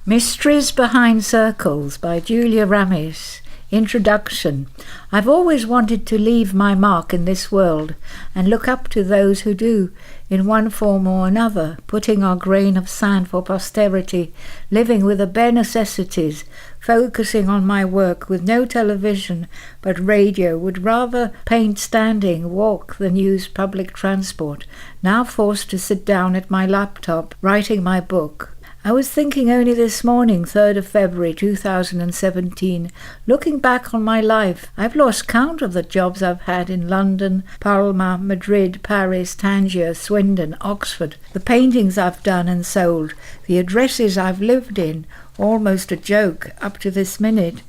Mysteries Behind Circles by Julia Ramis. Introduction. I've always wanted to leave my mark in this world and look up to those who do, in one form or another, putting our grain of sand for posterity, living with the bare necessities, focusing on my work with no television but radio, would rather paint standing, walk than use public transport, now forced to sit down at my laptop, writing my book. I was thinking only this morning, 3rd of February 2017, looking back on my life, I've lost count of the jobs I've had in London, Palma, Madrid, Paris, Tangier, Swindon, Oxford, the paintings I've done and sold, the addresses I've lived in, almost a joke up to this minute.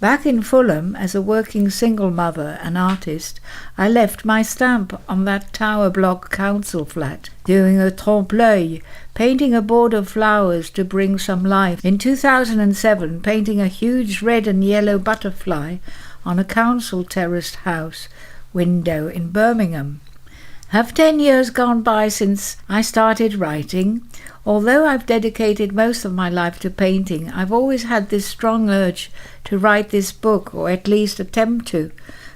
Back in Fulham, as a working single mother and artist, I left my stamp on that tower block council flat, doing a trompe-l'œil, painting a border of flowers to bring some life. In 2007, painting a huge red and yellow butterfly on a council terraced house window in Birmingham. Have 10 years gone by since I started writing? Although I've dedicated most of my life to painting, I've always had this strong urge to write this book, or at least attempt to,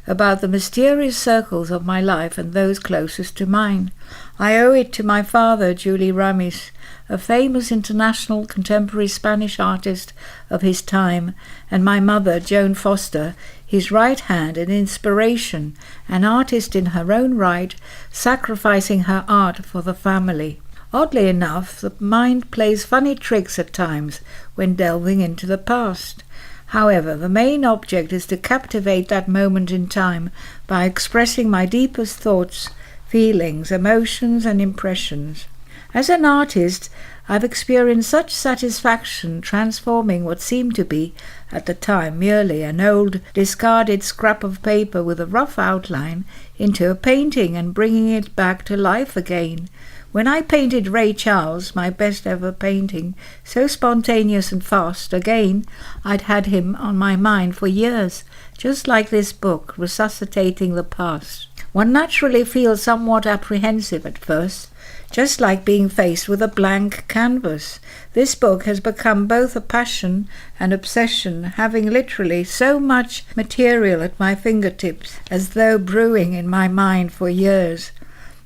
about the mysterious circles of my life and those closest to mine. I owe it to my father, Julie Ramis, a famous international contemporary Spanish artist of his time, and my mother, Joan Foster, his right hand and inspiration, an artist in her own right, sacrificing her art for the family. Oddly enough, the mind plays funny tricks at times when delving into the past. However, the main object is to captivate that moment in time by expressing my deepest thoughts, feelings, emotions, and impressions. As an artist, I've experienced such satisfaction transforming what seemed to be, at the time, merely an old, discarded scrap of paper with a rough outline into a painting and bringing it back to life again. When I painted Ray Charles, my best ever painting, so spontaneous and fast, again, I'd had him on my mind for years, just like this book, resuscitating the past. One naturally feels somewhat apprehensive at first, just like being faced with a blank canvas. This book has become both a passion and obsession, having literally so much material at my fingertips, as though brewing in my mind for years.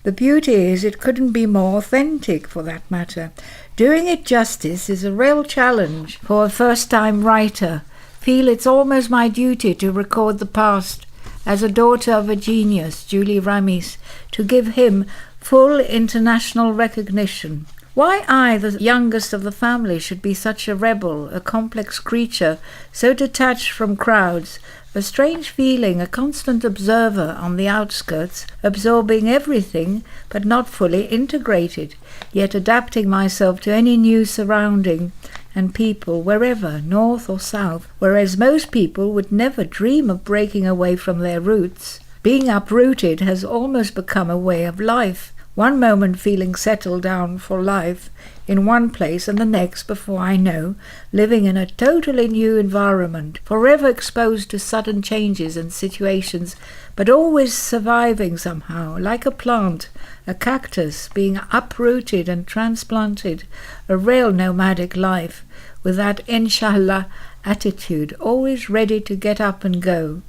The beauty is it couldn't be more authentic, for that matter. Doing it justice is a real challenge for a first-time writer. Feel it's almost my duty to record the past, as a daughter of a genius, Julie Ramis, to give him full international recognition. Why I, the youngest of the family, should be such a rebel, a complex creature, so detached from crowds, a strange feeling, a constant observer on the outskirts, absorbing everything but not fully integrated, yet adapting myself to any new surrounding and people wherever, north or south, whereas most people would never dream of breaking away from their roots. Being uprooted has almost become a way of life. One moment feeling settled down for life in one place, and the next, before I know, living in a totally new environment, forever exposed to sudden changes and situations, but always surviving somehow, like a plant, a cactus, being uprooted and transplanted, a real nomadic life, with that inshallah attitude, always ready to get up and go.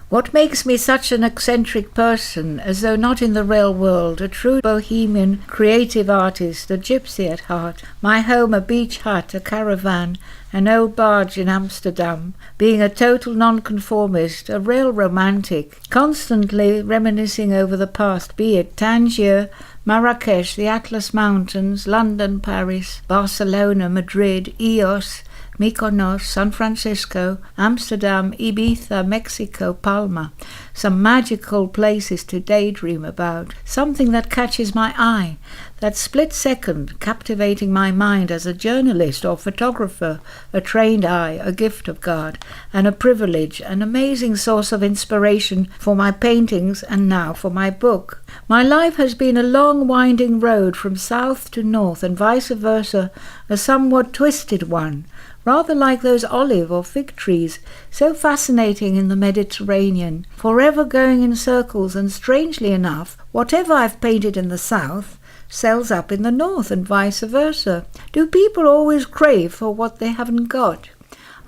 What makes me such an eccentric person, as though not in the real world, a true bohemian, creative artist, a gypsy at heart, my home a beach hut, a caravan, an old barge in Amsterdam, being a total nonconformist, a real romantic, constantly reminiscing over the past, be it Tangier, Marrakesh, the Atlas Mountains, London, Paris, Barcelona, Madrid, Ios, Mykonos, San Francisco, Amsterdam, Ibiza, Mexico, Palma. Some magical places to daydream about. Something that catches my eye. That split second captivating my mind as a journalist or photographer. A trained eye, a gift of God, and a privilege, an amazing source of inspiration for my paintings and now for my book. My life has been a long winding road from south to north and vice versa, a somewhat twisted one. Rather like those olive or fig trees, so fascinating in the Mediterranean, forever going in circles, and strangely enough, whatever I've painted in the south, sells up in the north and vice versa? Do people always crave for what they haven't got?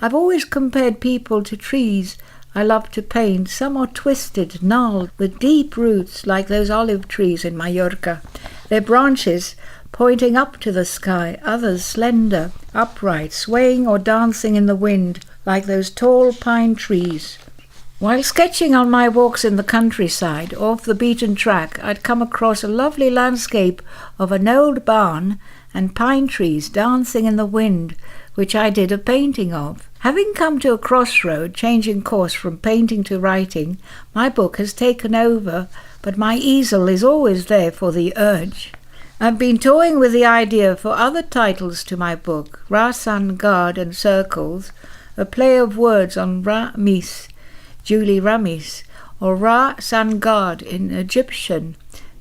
I've always compared people to trees I love to paint. Some are twisted, gnarled, with deep roots like those olive trees in Mallorca, their branches pointing up to the sky, others slender, upright, swaying or dancing in the wind like those tall pine trees. While sketching on my walks in the countryside, off the beaten track, I'd come across a lovely landscape of an old barn and pine trees dancing in the wind, which I did a painting of. Having come to a crossroad, changing course from painting to writing, my book has taken over, but my easel is always there for the urge. I've been toying with the idea for other titles to my book, Rasan, Guard and Circles, a play of words on Ramis, Julie Ramis, or Rasan Guard in Egyptian,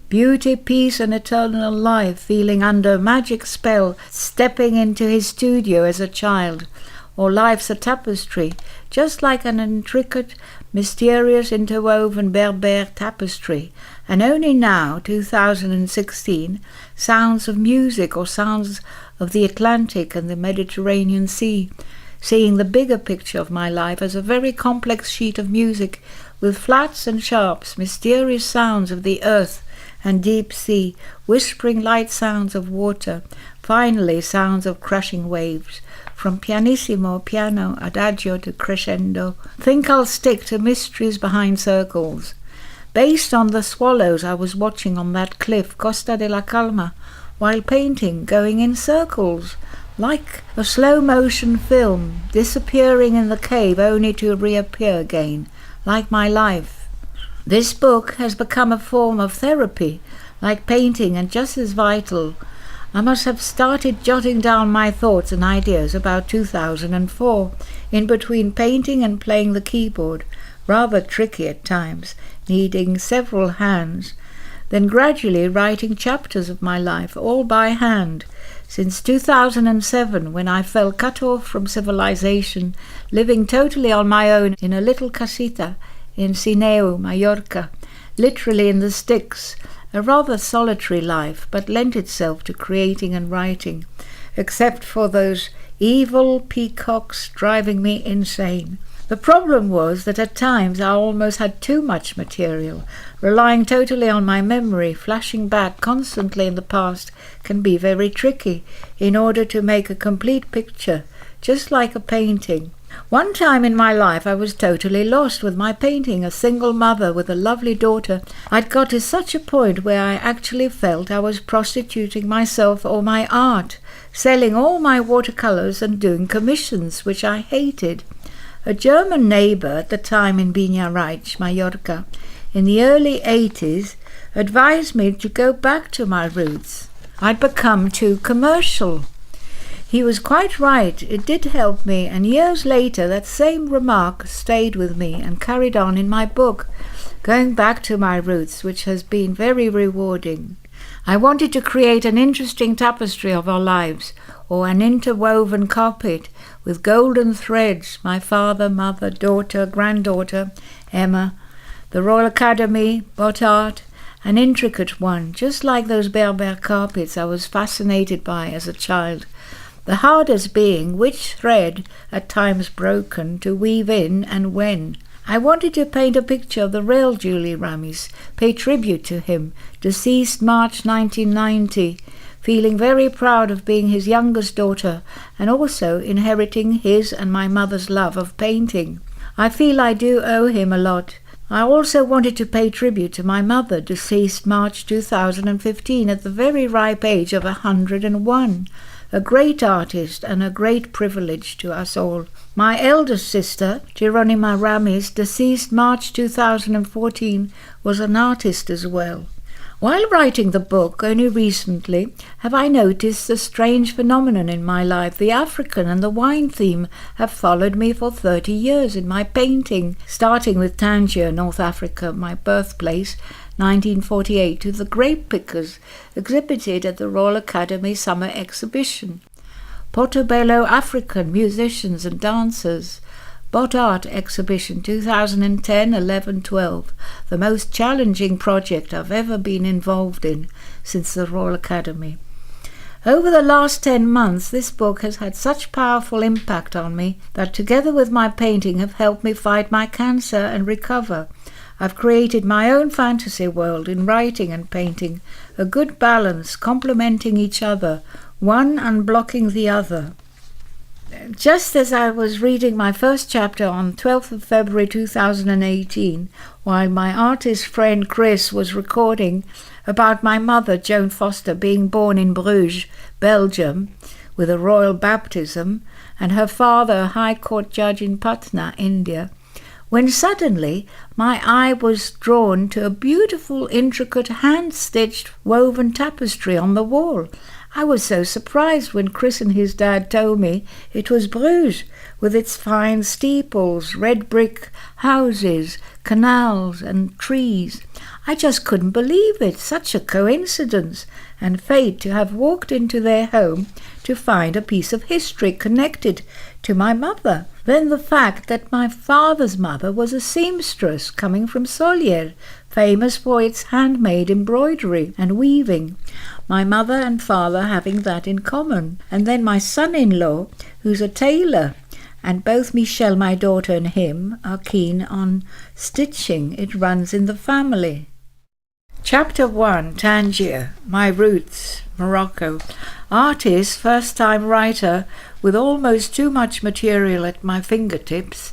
beauty, peace and eternal life, feeling under a magic spell, stepping into his studio as a child, or life's a tapestry, just like an intricate, mysterious, interwoven Berber tapestry, and only now, 2016, sounds of music or sounds of the Atlantic and the Mediterranean Sea, seeing the bigger picture of my life as a very complex sheet of music with flats and sharps, mysterious sounds of the earth and deep sea, whispering light sounds of water, finally sounds of crushing waves. From pianissimo, piano, adagio to crescendo, think I'll stick to mysteries behind circles. Based on the swallows I was watching on that cliff, Costa de la Calma, while painting, going in circles, like a slow-motion film, disappearing in the cave only to reappear again, like my life. This book has become a form of therapy, like painting, and just as vital. I must have started jotting down my thoughts and ideas about 2004, in between painting and playing the keyboard, rather tricky at times, needing several hands, then gradually writing chapters of my life, all by hand, since 2007, when I felt cut off from civilization, living totally on my own in a little casita in Sineu, Mallorca, literally in the sticks, a rather solitary life, but lent itself to creating and writing, except for those evil peacocks driving me insane. The problem was that at times I almost had too much material. Relying totally on my memory, flashing back constantly in the past, can be very tricky in order to make a complete picture, just like a painting. One time in my life I was totally lost with my painting, a single mother with a lovely daughter. I'd got to such a point where I actually felt I was prostituting myself or my art, selling all my watercolours and doing commissions, which I hated. A German neighbour at the time in Biniaraix, Mallorca, in the early 80s, advised me to go back to my roots. I'd become too commercial. He was quite right, it did help me, and years later that same remark stayed with me and carried on in my book, Going Back to My Roots, which has been very rewarding. I wanted to create an interesting tapestry of our lives, or an interwoven carpet with golden threads, my father, mother, daughter, granddaughter, Emma, the Royal Academy, bot art, an intricate one, just like those Berber carpets I was fascinated by as a child. The hardest being which thread, at times broken, to weave in and when. I wanted to paint a picture of the real Julie Ramis, pay tribute to him, deceased March 1990, feeling very proud of being his youngest daughter and also inheriting his and my mother's love of painting. I feel I do owe him a lot. I also wanted to pay tribute to my mother, deceased March 2015 at the very ripe age of 101. A great artist and a great privilege to us all. My eldest sister, Geronima Ramis, deceased March 2014, was an artist as well. While writing the book, only recently, have I noticed a strange phenomenon in my life. The African and the wine theme have followed me for 30 years in my painting, starting with Tangier, North Africa, my birthplace, 1948, to the Grapepickers, exhibited at the Royal Academy Summer Exhibition. Portobello African musicians and dancers, Bot Art Exhibition 2010-11-12, the most challenging project I've ever been involved in since the Royal Academy. Over the last 10 months, this book has had such powerful impact on me that together with my painting have helped me fight my cancer and recover. I've created my own fantasy world in writing and painting, a good balance, complementing each other, one unblocking the other. Just as I was reading my first chapter on 12th of February 2018, while my artist friend Chris was recording about my mother, Joan Foster, being born in Bruges, Belgium, with a royal baptism, and her father, a High Court judge in Patna, India, when suddenly my eye was drawn to a beautiful, intricate, hand-stitched woven tapestry on the wall. I was so surprised when Chris and his dad told me it was Bruges, with its fine steeples, red brick houses, canals and trees. I just couldn't believe it, such a coincidence and fate to have walked into their home to find a piece of history connected to my mother. Then the fact that my father's mother was a seamstress coming from Solier, famous for its handmade embroidery and weaving. My mother and father having that in common. And then my son-in-law, who's a tailor, and both Michelle, my daughter, and him are keen on stitching. It runs in the family. Chapter 1, Tangier, My Roots, Morocco. Artist, first-time writer, with almost too much material at my fingertips.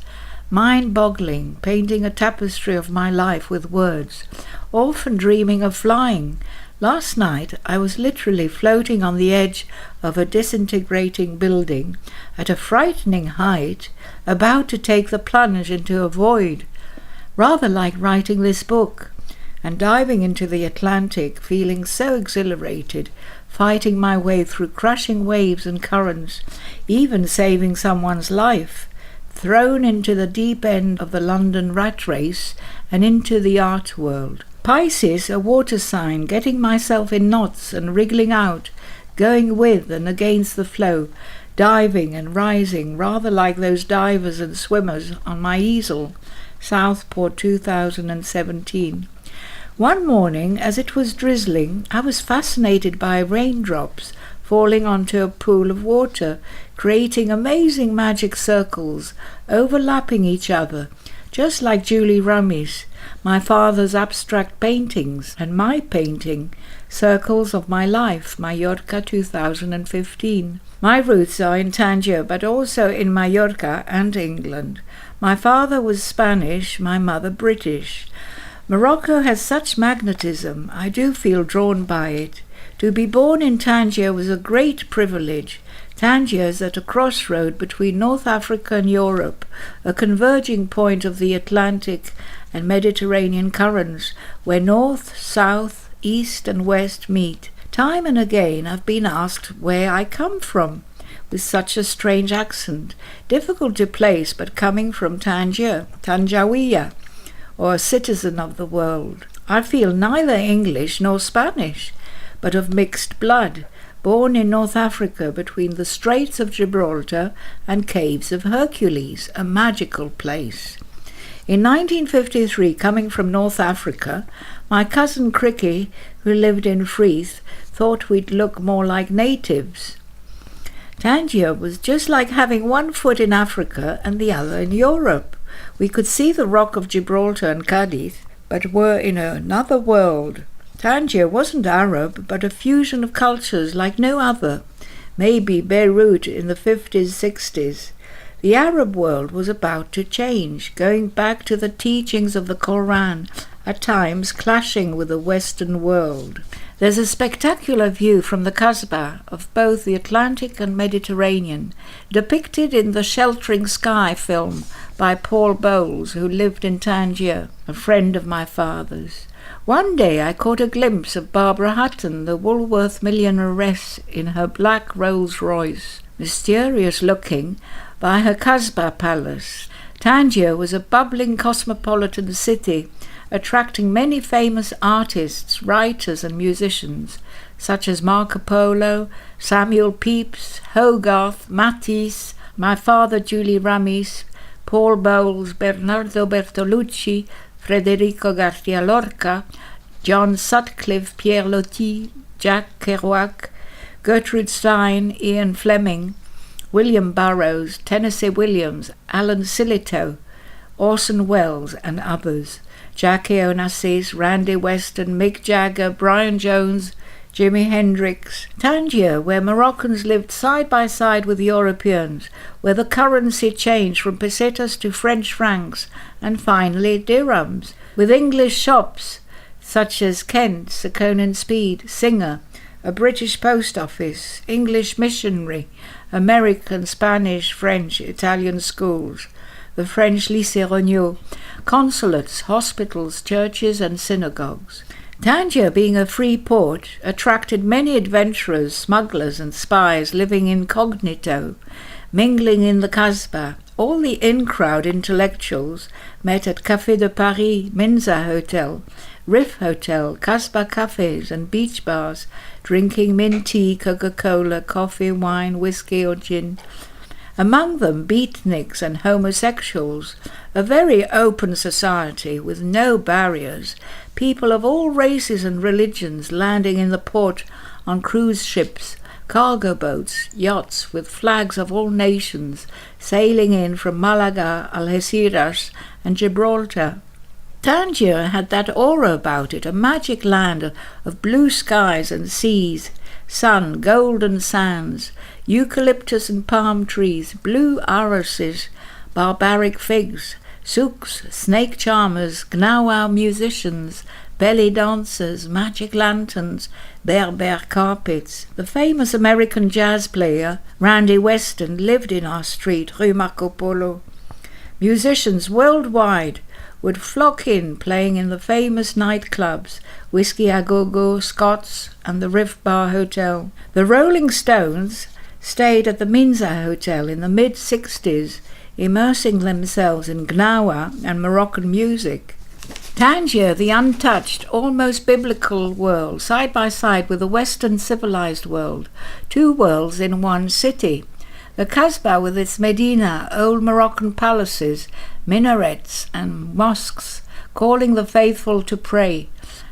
Mind-boggling, painting a tapestry of my life with words. Often dreaming of flying. Last night I was literally floating on the edge of a disintegrating building at a frightening height, about to take the plunge into a void. Rather like writing this book. And diving into the Atlantic, feeling so exhilarated, fighting my way through crushing waves and currents, even saving someone's life, thrown into the deep end of the London rat race and into the art world. Pisces, a water sign, getting myself in knots and wriggling out, going with and against the flow, diving and rising, rather like those divers and swimmers on my easel. Southport 2017. One morning, as it was drizzling, I was fascinated by raindrops falling onto a pool of water, creating amazing magic circles, overlapping each other, just like Julie Ramis, my father's abstract paintings, and my painting, Circles of My Life, Mallorca 2015. My roots are in Tangier, but also in Mallorca and England. My father was Spanish, my mother British. Morocco has such magnetism, I do feel drawn by it. To be born in Tangier was a great privilege. Tangier is at a crossroad between North Africa and Europe, a converging point of the Atlantic and Mediterranean currents, where north, south, east and west meet. Time and again I've been asked where I come from, with such a strange accent, difficult to place, but coming from Tangier, Tangier, or a citizen of the world. I feel neither English nor Spanish, but of mixed blood, born in North Africa between the Straits of Gibraltar and Caves of Hercules, a magical place. In 1953, coming from North Africa, my cousin Cricky, who lived in Freeth, thought we'd look more like natives. Tangier was just like having one foot in Africa and the other in Europe. We could see the Rock of Gibraltar and Cadiz, but were in another world. Tangier wasn't Arab, but a fusion of cultures like no other. Maybe Beirut in the 50s, 60s. The Arab world was about to change, going back to the teachings of the Koran, at times clashing with the Western world. There's a spectacular view from the Kasbah of both the Atlantic and Mediterranean, depicted in the Sheltering Sky film by Paul Bowles, who lived in Tangier, a friend of my father's. One day I caught a glimpse of Barbara Hutton, the Woolworth millionairess, in her black Rolls-Royce, mysterious-looking, by her Kasbah palace. Tangier was a bubbling cosmopolitan city, attracting many famous artists, writers and musicians, such as Marco Polo, Samuel Pepys, Hogarth, Matisse, my father Julie Ramis, Paul Bowles, Bernardo Bertolucci, Federico Garcia Lorca, John Sutcliffe, Pierre Loti, Jack Kerouac, Gertrude Stein, Ian Fleming, William Burroughs, Tennessee Williams, Alan Silito, Orson Welles and others, Jackie Onassis, Randy Weston, Mick Jagger, Brian Jones, Jimi Hendrix. Tangier, where Moroccans lived side by side with Europeans, where the currency changed from pesetas to French francs and finally dirhams, with English shops such as Kent's, Conan Speed, Singer, a British post office, English missionary, American, Spanish, French, Italian schools, the French Lycée Regnault, consulates, hospitals, churches and synagogues. Tangier, being a free port, attracted many adventurers, smugglers and spies living incognito, mingling in the Kasbah. All the in-crowd intellectuals met at Café de Paris, Minza Hotel, Riff Hotel, Kasbah cafes and beach bars, drinking mint tea, Coca-Cola, coffee, wine, whiskey or gin. Among them beatniks and homosexuals, a very open society with no barriers, people of all races and religions landing in the port on cruise ships, cargo boats, yachts with flags of all nations, sailing in from Malaga, Algeciras and Gibraltar. Tangier had that aura about it, a magic land of blue skies and seas, sun, golden sands, eucalyptus and palm trees, blue irises, barbaric figs, souks, snake charmers, gnawa musicians, belly dancers, magic lanterns, Berber carpets. The famous American jazz player Randy Weston lived in our street, Rue Marco Polo. Musicians worldwide would flock in, playing in the famous nightclubs, Whiskey a Go-Go, Scott's and the Riff Bar Hotel. The Rolling Stones stayed at the Minza Hotel in the mid-60s, immersing themselves in gnawa and Moroccan music. Tangier, the untouched, almost biblical world, side by side with the Western civilized world, two worlds in one city. The Kasbah with its Medina, old Moroccan palaces, minarets and mosques, calling the faithful to pray,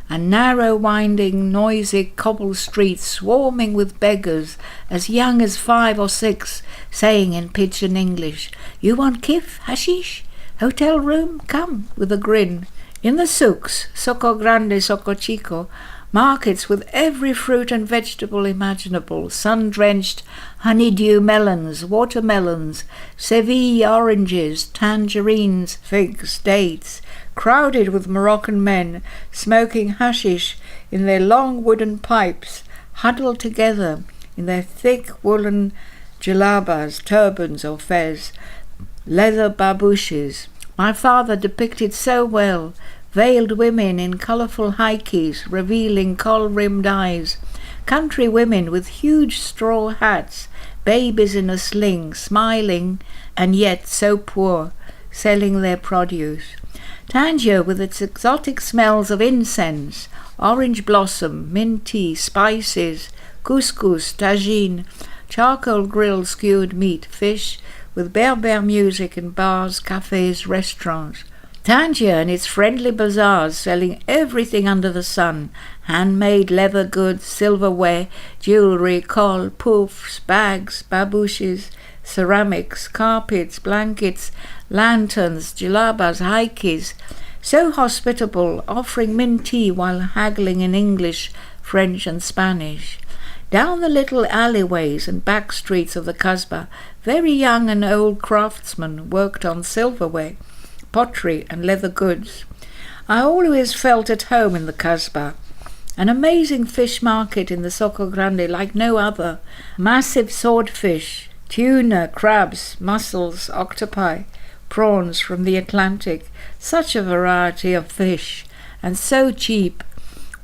and narrow, winding, noisy cobble streets swarming with beggars as young as 5 or 6, saying in pidgin English, "You want kif, hashish, hotel room? Come," with a grin. In the souks, Soco Grande, Soco Chico, markets with every fruit and vegetable imaginable, sun-drenched honeydew melons, watermelons, Seville oranges, tangerines, figs, dates, crowded with Moroccan men smoking hashish in their long wooden pipes, huddled together in their thick woolen jalabas, turbans or fez, leather babooshes. My father depicted so well veiled women in colourful haikis, revealing kohl-rimmed eyes, country women with huge straw hats, babies in a sling, smiling and yet so poor, selling their produce. Tangier, with its exotic smells of incense, orange blossom, mint tea, spices, couscous, tagine, charcoal grilled skewered meat, fish, with Berber music in bars, cafes, restaurants. Tangier and its friendly bazaars selling everything under the sun, handmade leather goods, silverware, jewellery, kohl, poufs, bags, babooshes, ceramics, carpets, blankets, lanterns, jalabas, haikis, so hospitable, offering mint tea while haggling in English, French and Spanish. Down the little alleyways and back streets of the Kasbah, very young and old craftsmen worked on silverware, pottery and leather goods. I always felt at home in the Kasbah. An amazing fish market in the Soco Grande like no other. Massive swordfish, tuna, crabs, mussels, octopi, prawns from the Atlantic. Such a variety of fish, and so cheap.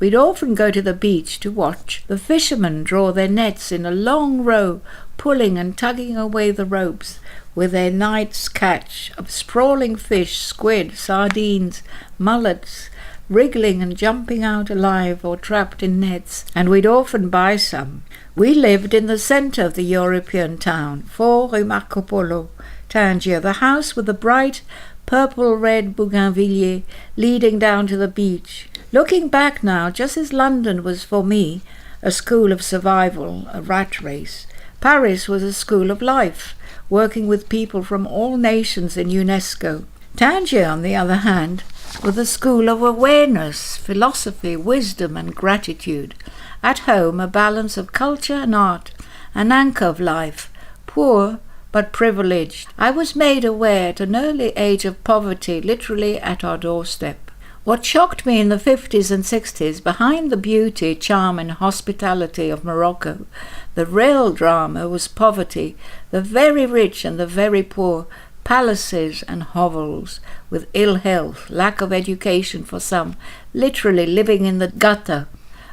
We'd often go to the beach to watch the fishermen draw their nets in a long row, pulling and tugging away the ropes with their night's catch of sprawling fish, squid, sardines, mullets, wriggling and jumping out alive or trapped in nets, and we'd often buy some. We lived in the centre of the European town, 4 Rue Marco Polo, Tangier, the house with the bright purple-red bougainvillea leading down to the beach. Looking back now, just as London was for me a school of survival, a rat race, Paris was a school of life, working with people from all nations in UNESCO. Tangier, on the other hand, was a school of awareness, philosophy, wisdom and gratitude. At home, a balance of culture and art, an anchor of life, poor but privileged. I was made aware at an early age of poverty, literally at our doorstep. What shocked me in the 50s and 60s, behind the beauty, charm and hospitality of Morocco, the real drama was poverty, the very rich and the very poor, palaces and hovels, with ill health, lack of education for some, literally living in the gutter,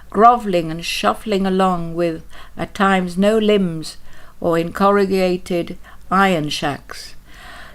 grovelling and shuffling along with, at times, no limbs, or in corrugated iron shacks.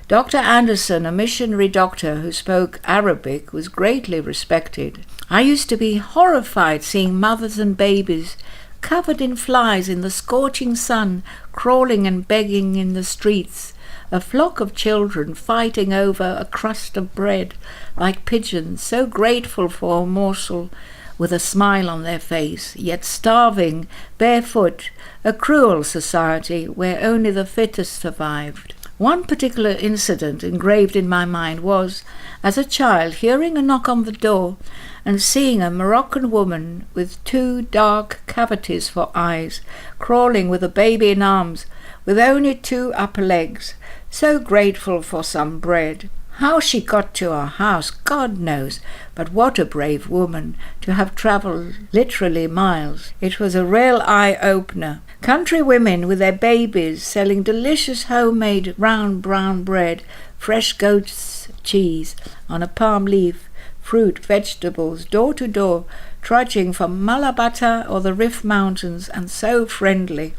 Dr. Anderson, a missionary doctor who spoke Arabic, was greatly respected. I used to be horrified seeing mothers and babies covered in flies in the scorching sun, crawling and begging in the streets, a flock of children fighting over a crust of bread like pigeons, so grateful for a morsel with a smile on their face, yet starving, barefoot, a cruel society where only the fittest survived. One particular incident engraved in my mind was, as a child, hearing a knock on the door and seeing a Moroccan woman with 2 dark cavities for eyes, crawling with a baby in arms, with only 2 upper legs, so grateful for some bread. How she got to our house, God knows, but what a brave woman to have travelled literally miles. It was a real eye-opener. Country women with their babies selling delicious homemade round brown bread, fresh goat's cheese on a palm leaf, fruit, vegetables, door to door, trudging from Malabata or the Rif Mountains, and so friendly.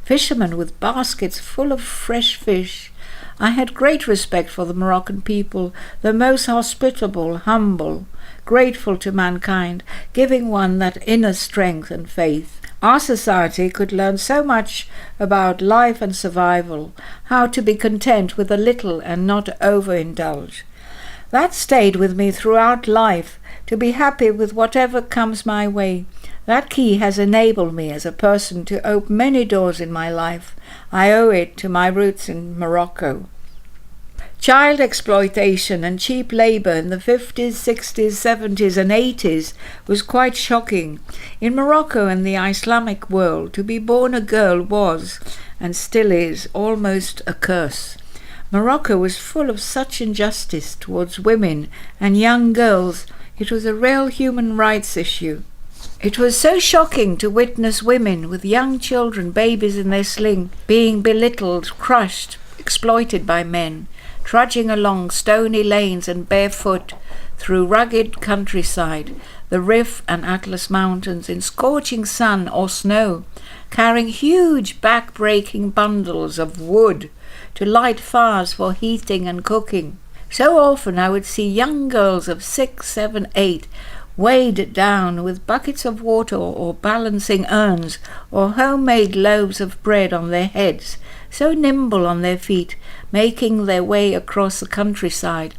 Fishermen with baskets full of fresh fish. I had great respect for the Moroccan people, the most hospitable, humble, grateful to mankind, giving one that inner strength and faith. Our society could learn so much about life and survival, how to be content with a little and not overindulge. That stayed with me throughout life, to be happy with whatever comes my way. That key has enabled me as a person to open many doors in my life. I owe it to my roots in Morocco. Child exploitation and cheap labour in the 50s, 60s, 70s and 80s was quite shocking. In Morocco and the Islamic world, to be born a girl was, and still is, almost a curse. Morocco was full of such injustice towards women and young girls. It was a real human rights issue. It was so shocking to witness women with young children, babies in their sling, being belittled, crushed, exploited by men, trudging along stony lanes and barefoot through rugged countryside, the Rif and Atlas mountains in scorching sun or snow, carrying huge back-breaking bundles of wood to light fires for heating and cooking. So often I would see young girls of 6, 7, 8 weighed down with buckets of water or balancing urns or homemade loaves of bread on their heads, so nimble on their feet, making their way across the countryside.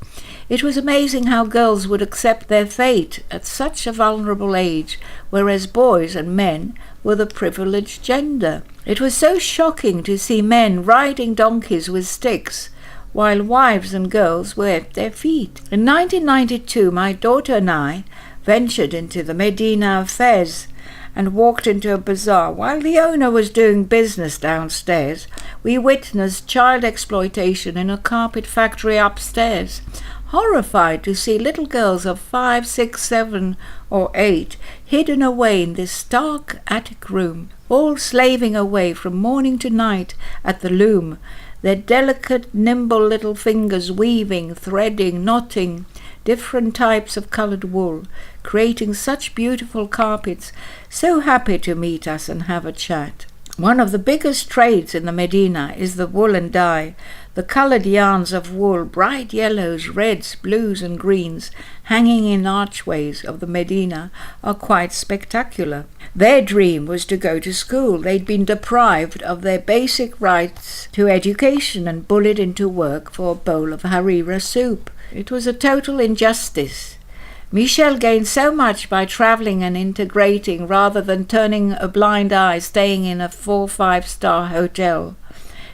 It was amazing how girls would accept their fate at such a vulnerable age, whereas boys and men were the privileged gender. It was so shocking to see men riding donkeys with sticks, while wives and girls were at their feet. In 1992, my daughter and I ventured into the Medina of Fez and walked into a bazaar. While the owner was doing business downstairs, we witnessed child exploitation in a carpet factory upstairs, horrified to see little girls of 5, 6, 7 or 8 hidden away in this dark attic room, all slaving away from morning to night at the loom, their delicate, nimble little fingers weaving, threading, knotting different types of coloured wool, creating such beautiful carpets, so happy to meet us and have a chat. One of the biggest trades in the Medina is the wool and dye. The coloured yarns of wool, bright yellows, reds, blues and greens, hanging in archways of the Medina, are quite spectacular. Their dream was to go to school. They'd been deprived of their basic rights to education and bullied into work for a bowl of harira soup. It was a total injustice. Michel gained so much by travelling and integrating rather than turning a blind eye staying in a 4-5-star hotel.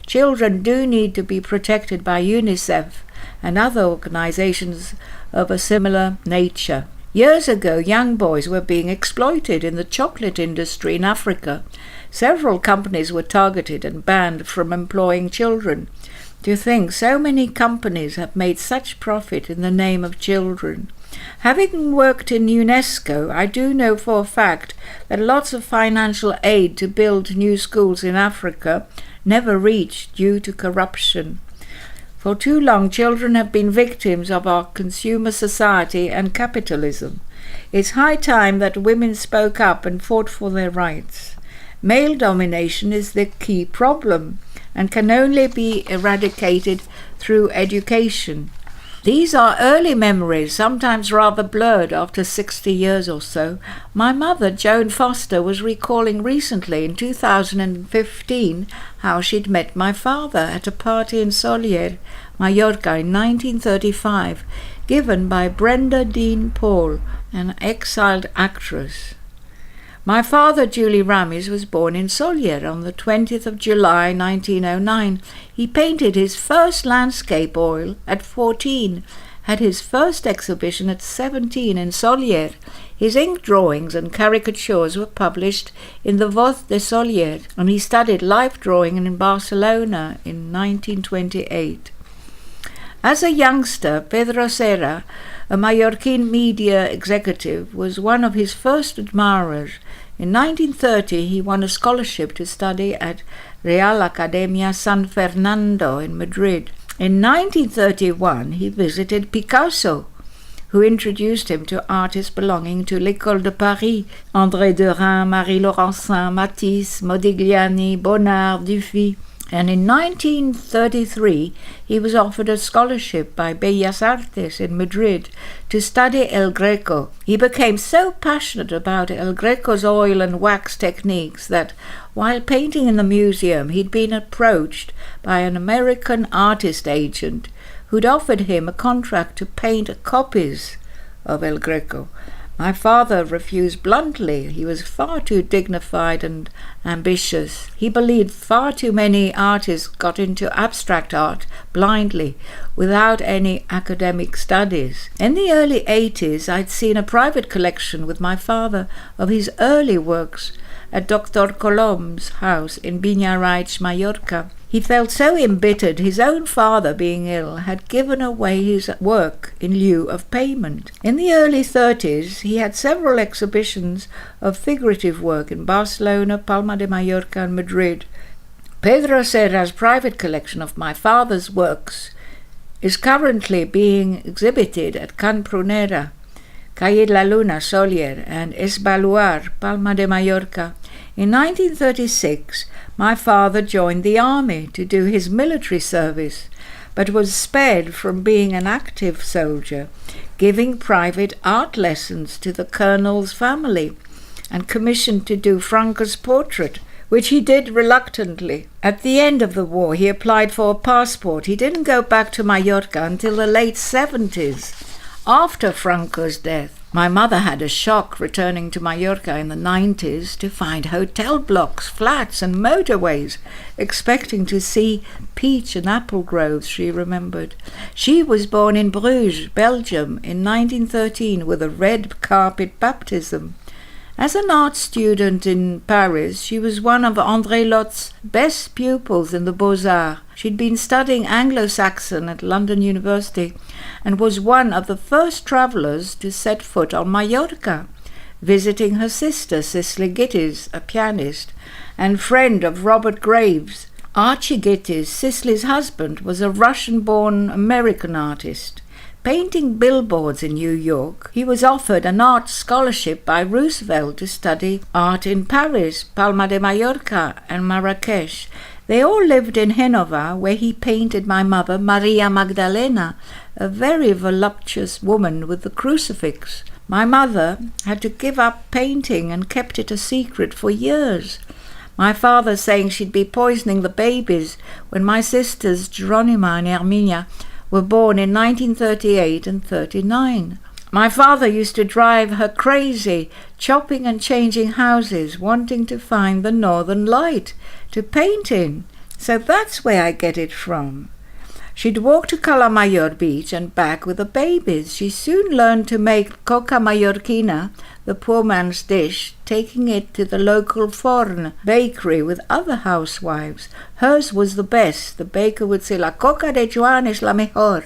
Children do need to be protected by UNICEF and other organisations of a similar nature. Years ago, young boys were being exploited in the chocolate industry in Africa. Several companies were targeted and banned from employing children. To think so many companies have made such profit in the name of children. Having worked in UNESCO, I do know for a fact that lots of financial aid to build new schools in Africa never reached due to corruption. For too long, children have been victims of our consumer society and capitalism. It's high time that women spoke up and fought for their rights. Male domination is the key problem and can only be eradicated through education. These are early memories, sometimes rather blurred after 60 years or so. My mother, Joan Foster, was recalling recently in 2015 how she'd met my father at a party in Solier, Mallorca in 1935, given by Brenda Dean Paul, an exiled actress. My father, Julie Ramis, was born in Solier on the 20th of July 1909. He painted his first landscape oil at 14, had his first exhibition at 17 in Solier. His ink drawings and caricatures were published in the Voz de Solier, and he studied life drawing in Barcelona in 1928. As a youngster, Pedro Serra, a Mallorquin media executive, was one of his first admirers. In 1930, he won a scholarship to study at Real Academia San Fernando in Madrid. In 1931, he visited Picasso, who introduced him to artists belonging to l'École de Paris, André Derain, Marie Laurencin, Matisse, Modigliani, Bonnard, Dufy. And in 1933, he was offered a scholarship by Bellas Artes in Madrid to study El Greco. He became so passionate about El Greco's oil and wax techniques that, while painting in the museum, he'd been approached by an American artist agent who'd offered him a contract to paint copies of El Greco. My father refused bluntly. He was far too dignified and ambitious. He believed far too many artists got into abstract art blindly, without any academic studies. In the early 80s, I'd seen a private collection with my father of his early works at Dr. Colom's house in Biniaraix, Mallorca. He felt so embittered his own father, being ill, had given away his work in lieu of payment. In the early 30s, he had several exhibitions of figurative work in Barcelona, Palma de Mallorca and Madrid. Pedro Serra's private collection of my father's works is currently being exhibited at Can Prunera, Calle de la Luna, Solier, and Esbaluar, Palma de Mallorca. In 1936, my father joined the army to do his military service, but was spared from being an active soldier, giving private art lessons to the colonel's family, and commissioned to do Franco's portrait, which he did reluctantly. At the end of the war, he applied for a passport. He didn't go back to Mallorca until the late 70s. After Franco's death, my mother had a shock returning to Mallorca in the 90s to find hotel blocks, flats and motorways, expecting to see peach and apple groves, she remembered. She was born in Bruges, Belgium, in 1913 with a red carpet baptism. As an art student in Paris, she was one of André Lotte's best pupils in the Beaux-Arts. She'd been studying Anglo-Saxon at London University and was one of the first travellers to set foot on Mallorca, visiting her sister Cicely Gittes, a pianist, and friend of Robert Graves. Archie Gittes, Cicely's husband, was a Russian-born American artist. painting billboards in New York. He was offered an art scholarship by Roosevelt to study art in Paris, Palma de Mallorca and Marrakech. They all lived in Genova, where he painted my mother, Maria Magdalena, a very voluptuous woman with the crucifix. My mother had to give up painting and kept it a secret for years. My father saying she'd be poisoning the babies when my sisters, Geronima and Herminia, were born in 1938 and 39. My father used to drive her crazy, chopping and changing houses, wanting to find the northern light to paint in. So that's where I get it from. She'd walk to Cala Mayor Beach and back with the babies. She soon learned to make coca mallorquina, the poor man's dish, taking it to the local Forn bakery with other housewives. Hers was the best. The baker would say, "La coca de Joan es la mejor."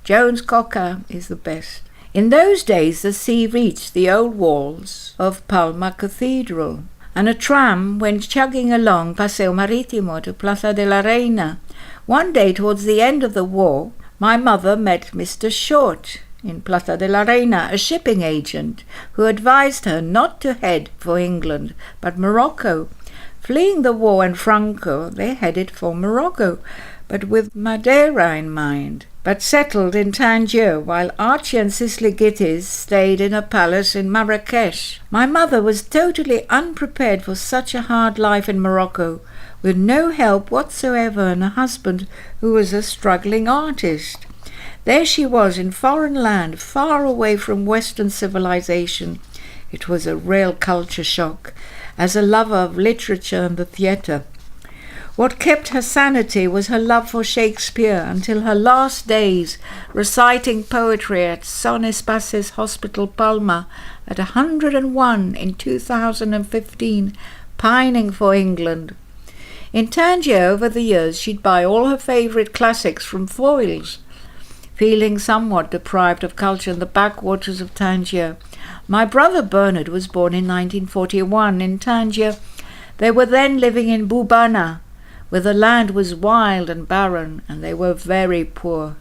Joan's coca is the best. In those days the sea reached the old walls of Palma Cathedral, and a tram went chugging along Paseo Marítimo to Plaza de la Reina. One day towards the end of the war, my mother met Mr. Short in Plaza de la Reina, a shipping agent, who advised her not to head for England, but Morocco. Fleeing the war and Franco, they headed for Morocco, but with Madeira in mind, but settled in Tangier, while Archie and Cicely Gitties stayed in a palace in Marrakech. My mother was totally unprepared for such a hard life in Morocco, with no help whatsoever and a husband who was a struggling artist. There she was in foreign land, far away from Western civilization. It was a real culture shock, as a lover of literature and the theatre. What kept her sanity was her love for Shakespeare until her last days, reciting poetry at Son Espaces Hospital Palma at 101 in 2015, pining for England. In Tangier, over the years, she'd buy all her favourite classics from Foyles. Feeling somewhat deprived of culture in the backwaters of Tangier, my brother Bernard was born in 1941 in Tangier. They were then living in Bubana, where the land was wild and barren, and they were very poor.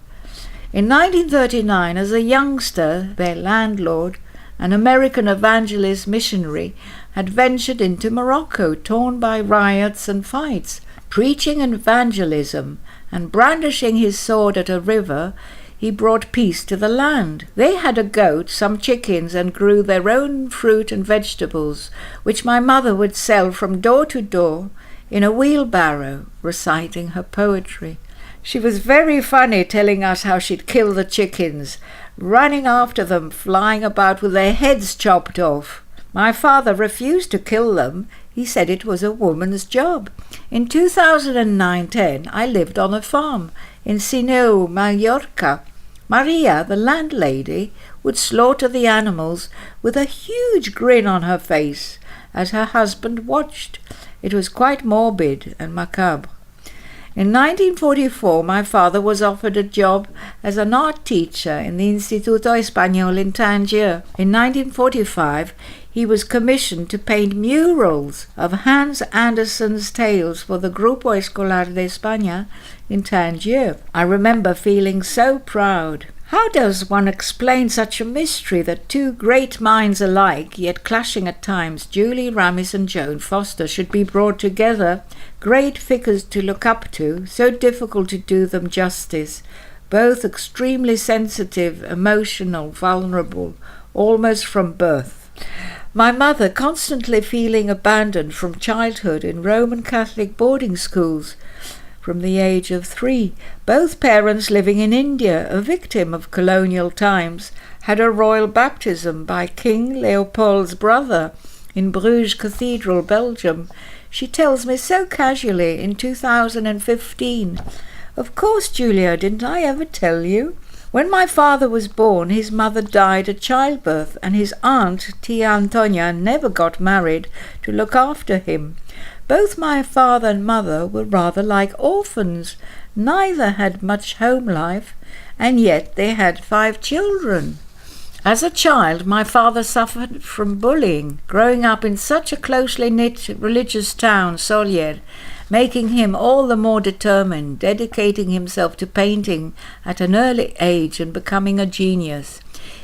In 1939, as a youngster, their landlord, an American evangelist missionary, had ventured into Morocco, torn by riots and fights. Preaching evangelism and brandishing his sword at a river, he brought peace to the land. They had a goat, some chickens, and grew their own fruit and vegetables, which my mother would sell from door to door in a wheelbarrow, reciting her poetry. She was very funny, telling us how she'd kill the chickens, running after them, flying about with their heads chopped off. My father refused to kill them. He said it was a woman's job. In 2009-10, I lived on a farm in Sineu, Mallorca. Maria, the landlady, would slaughter the animals with a huge grin on her face as her husband watched. It was quite morbid and macabre. In 1944, my father was offered a job as an art teacher in the Instituto Español in Tangier. In 1945, he was commissioned to paint murals of Hans Andersen's tales for the Grupo Escolar de España in Tangier. I remember feeling so proud. How does one explain such a mystery that two great minds alike, yet clashing at times, Julie, Ramis and Joan Foster, should be brought together, great figures to look up to, so difficult to do them justice, both extremely sensitive, emotional, vulnerable, almost from birth. My mother constantly feeling abandoned from childhood in Roman Catholic boarding schools, from the age of 3. Both parents living in India, a victim of colonial times, had a royal baptism by King Leopold's brother in Bruges Cathedral, Belgium. She tells me so casually in 2015. Of course, Julia, didn't I ever tell you? When my father was born, his mother died at childbirth, and his aunt, Tia Antonia, never got married to look after him. Both my father and mother were rather like orphans. Neither had much home life, and yet they had 5 children. As a child, my father suffered from bullying, growing up in such a closely knit religious town, Solier, making him all the more determined, dedicating himself to painting at an early age and becoming a genius.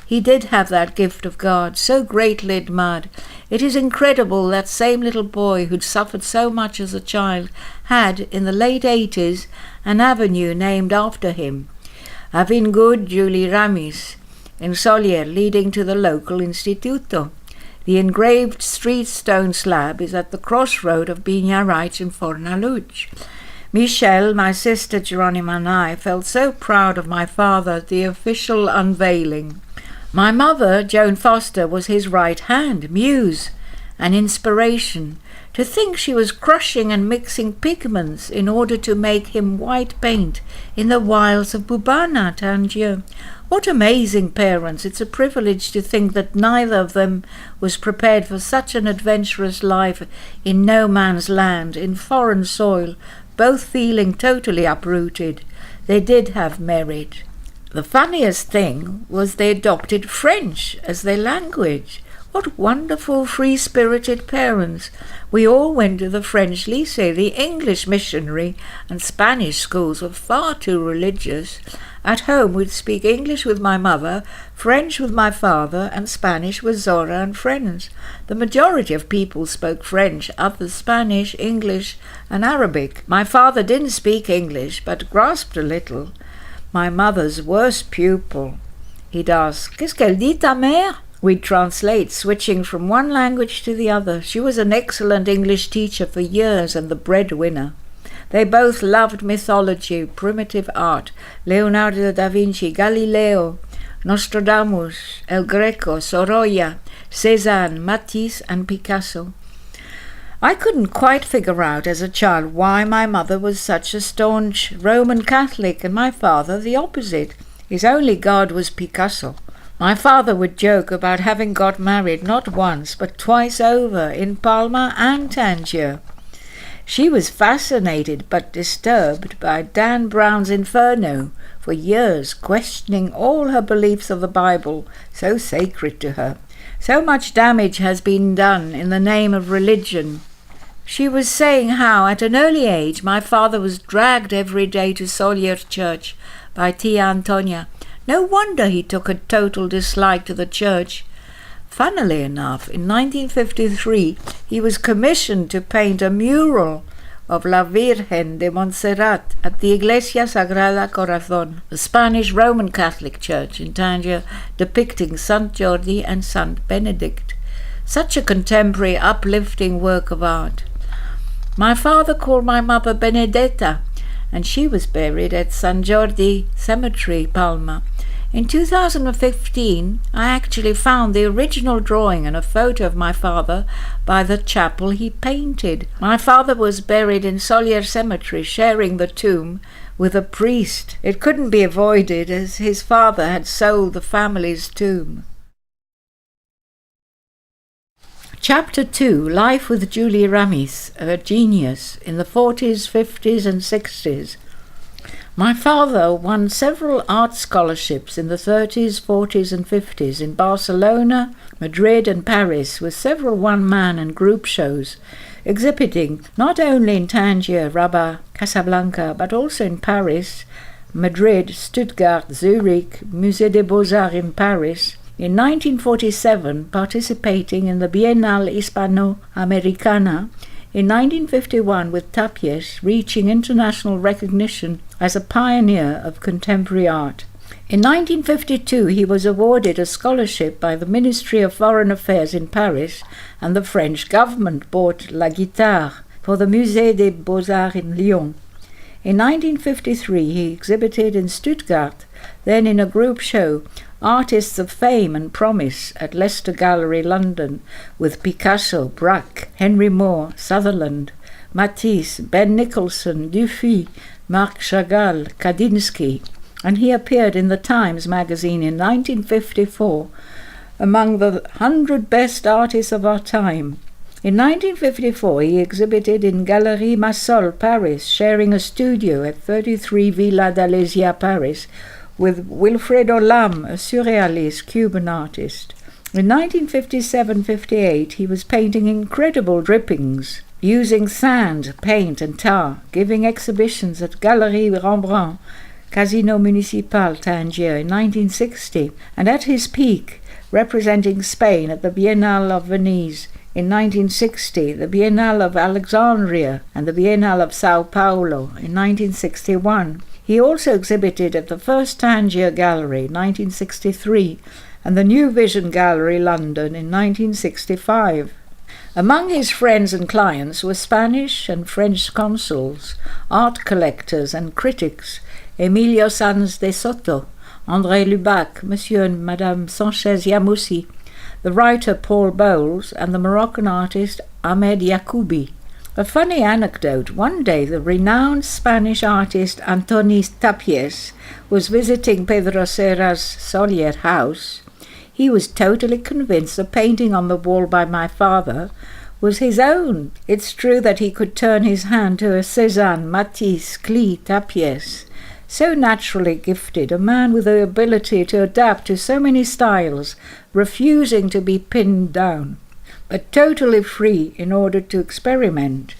He did have that gift of God, so greatly admired. It is incredible that same little boy who'd suffered so much as a child had, in the late 80s, an avenue named after him, Avingut Juli Ramis, in Solier, leading to the local Instituto. The engraved street stone slab is at the crossroad of Biniaraix and Fornalutx. Michelle, my sister Geronima, and I felt so proud of my father at the official unveiling. My mother, Joan Foster, was his right hand, muse, and inspiration. To think she was crushing and mixing pigments in order to make him white paint in the wilds of Bubana, Tangier. What amazing parents! It's a privilege to think that neither of them was prepared for such an adventurous life in no man's land, in foreign soil, both feeling totally uprooted. They did have merit. The funniest thing was they adopted French as their language. What wonderful, free-spirited parents. We all went to the French lycée. The English missionary and Spanish schools were far too religious. At home we'd speak English with my mother, French with my father, and Spanish with Zora and friends. The majority of people spoke French, others Spanish, English, and Arabic. My father didn't speak English, but grasped a little. My mother's worst pupil. He'd ask, "Qu'est-ce qu'elle dit, ta mère?" We'd translate, switching from one language to the other. She was an excellent English teacher for years and the breadwinner. They both loved mythology, primitive art, Leonardo da Vinci, Galileo, Nostradamus, El Greco, Sorolla, Cézanne, Matisse, and Picasso. I couldn't quite figure out as a child why my mother was such a staunch Roman Catholic and my father the opposite. His only god was Picasso. My father would joke about having got married not once but twice over in Palma and Tangier. She was fascinated but disturbed by Dan Brown's Inferno for years, questioning all her beliefs of the Bible, so sacred to her. So much damage has been done in the name of religion. She was saying how, at an early age, my father was dragged every day to Solier Church by Tia Antonia. No wonder he took a total dislike to the church. Funnily enough, in 1953, he was commissioned to paint a mural of La Virgen de Montserrat at the Iglesia Sagrada Corazón, the Spanish Roman Catholic church in Tangier, depicting Sant Jordi and Sant Benedict. Such a contemporary, uplifting work of art. My father called my mother Benedetta, and she was buried at San Jordi Cemetery, Palma. In 2015, I actually found the original drawing and a photo of my father by the chapel he painted. My father was buried in Solier Cemetery, sharing the tomb with a priest. It couldn't be avoided, as his father had sold the family's tomb. Chapter 2, Life with Julie Ramis, a genius in the 40s, 50s and 60s. My father won several art scholarships in the 30s, 40s and 50s in Barcelona, Madrid and Paris, with several one-man and group shows, exhibiting not only in Tangier, Rabat, Casablanca, but also in Paris, Madrid, Stuttgart, Zurich, Musée des Beaux-Arts in Paris. In 1947, participating in the Biennale Hispano-Americana, in 1951 with Tapies, reaching international recognition as a pioneer of contemporary art. In 1952 he was awarded a scholarship by the Ministry of Foreign Affairs in Paris, and the French government bought La Guitare for the Musée des Beaux-Arts in Lyon. In 1953 he exhibited in Stuttgart, then in a group show, Artists of Fame and Promise at Leicester Gallery, London, with Picasso, Braque, Henry Moore, Sutherland, Matisse, Ben Nicholson, Dufy, Marc Chagall, Kandinsky, and he appeared in the Times magazine in 1954 among the 100 best artists of our time. In 1954 he exhibited in Galerie Massol, Paris, sharing a studio at 33 Villa d'Alésia, Paris, with Wilfredo Lam, a surrealist Cuban artist. In 1957-58 he was painting incredible drippings using sand, paint and tar, giving exhibitions at Galeria Rembrandt, Casino Municipal, Tangier in 1960, and at his peak, representing Spain at the Biennale of Venice in 1960, the Biennale of Alexandria and the Biennale of Sao Paulo in 1961. He also exhibited at the first Tangier Gallery, 1963, and the New Vision Gallery, London, in 1965. Among his friends and clients were Spanish and French consuls, art collectors and critics, Emilio Sanz de Soto, André Lubac, Monsieur and Madame Sanchez Yamoussi, the writer Paul Bowles, and the Moroccan artist Ahmed Yacoubi. A funny anecdote: one day the renowned Spanish artist Antoni Tapies was visiting Pedro Serra's Solier house. He was totally convinced the painting on the wall by my father was his own. It's true that he could turn his hand to a Cézanne, Matisse, Klee, Tapies. So naturally gifted, a man with the ability to adapt to so many styles, refusing to be pinned down, but totally free in order to experiment.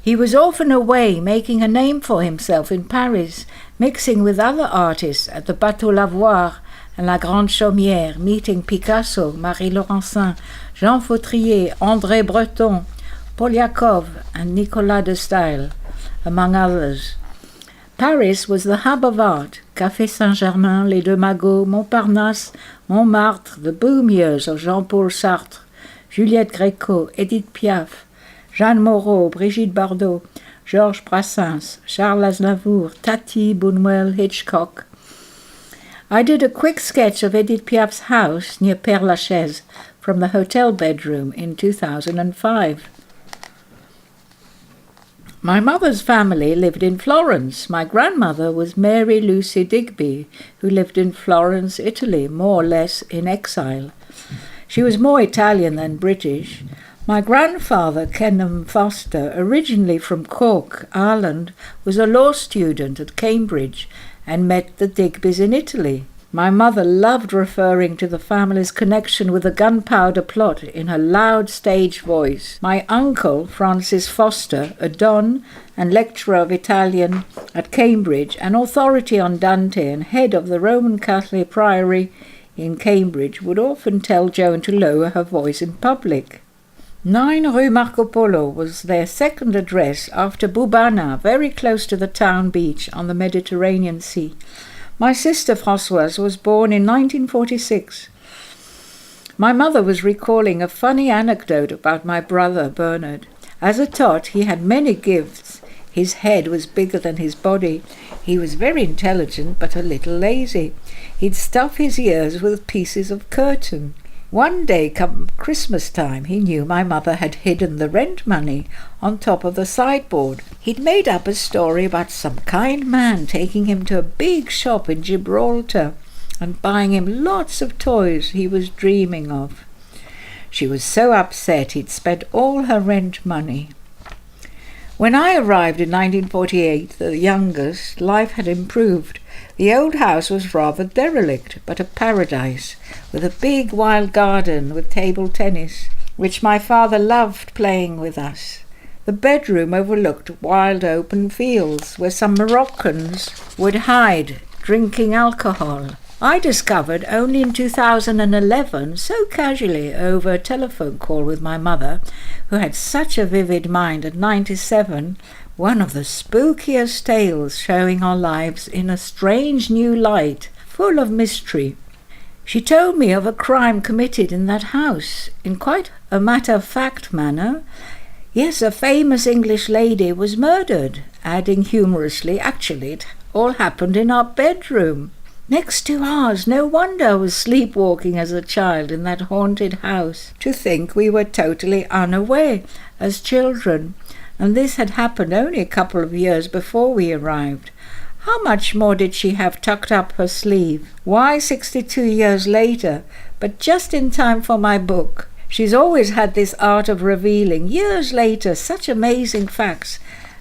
He was often away, making a name for himself in Paris, mixing with other artists at the Bateau Lavoir and La Grande Chaumière, meeting Picasso, Marie Laurencin, Jean Fautrier, André Breton, Polyakov and Nicolas de Staël, among others. Paris was the hub of art. Café Saint-Germain, Les Deux Magots, Montparnasse, Montmartre, the boom years of Jean-Paul Sartre, Juliette Gréco, Edith Piaf, Jeanne Moreau, Brigitte Bardot, Georges Brassens, Charles Aznavour, Tati, Buñuel, Hitchcock. I did a quick sketch of Edith Piaf's house near Père-Lachaise from the hotel bedroom in 2005. My mother's family lived in Florence. My grandmother was Mary Lucy Digby, who lived in Florence, Italy, more or less in exile. She was more Italian than British. My grandfather, Kenham Foster, originally from Cork, Ireland, was a law student at Cambridge and met the Digbys in Italy. My mother loved referring to the family's connection with the gunpowder plot in her loud stage voice. My uncle, Francis Foster, a Don and lecturer of Italian at Cambridge, an authority on Dante and head of the Roman Catholic Priory in Cambridge, would often tell Joan to lower her voice in public. 9 Rue Marco Polo was their second address after Bubana, very close to the town beach on the Mediterranean Sea. My sister Françoise was born in 1946. My mother was recalling a funny anecdote about my brother Bernard. As a tot, he had many gifts. His head was bigger than his body. He was very intelligent, but a little lazy. He'd stuff his ears with pieces of curtain. One day, come Christmas time, he knew my mother had hidden the rent money on top of the sideboard. He'd made up a story about some kind man taking him to a big shop in Gibraltar and buying him lots of toys he was dreaming of. She was so upset he'd spent all her rent money. When I arrived in 1948, the youngest, life had improved. The old house was rather derelict, but a paradise, with a big wild garden with table tennis, which my father loved playing with us. The bedroom overlooked wild open fields, where some Moroccans would hide, drinking alcohol. I discovered only in 2011, so casually over a telephone call with my mother, who had such a vivid mind at 97, one of the spookiest tales showing our lives in a strange new light, full of mystery. She told me of a crime committed in that house, in quite a matter-of-fact manner. Yes, a famous English lady was murdered, adding humorously, actually it all happened in our bedroom. Next to ours. No wonder I was sleepwalking as a child in that haunted house. To think we were totally unaware as children, and this had happened only a couple of years before we arrived. How much more did she have tucked up her sleeve? Why 62 years later, but just in time for my book? She's always had this art of revealing, years later, such amazing facts,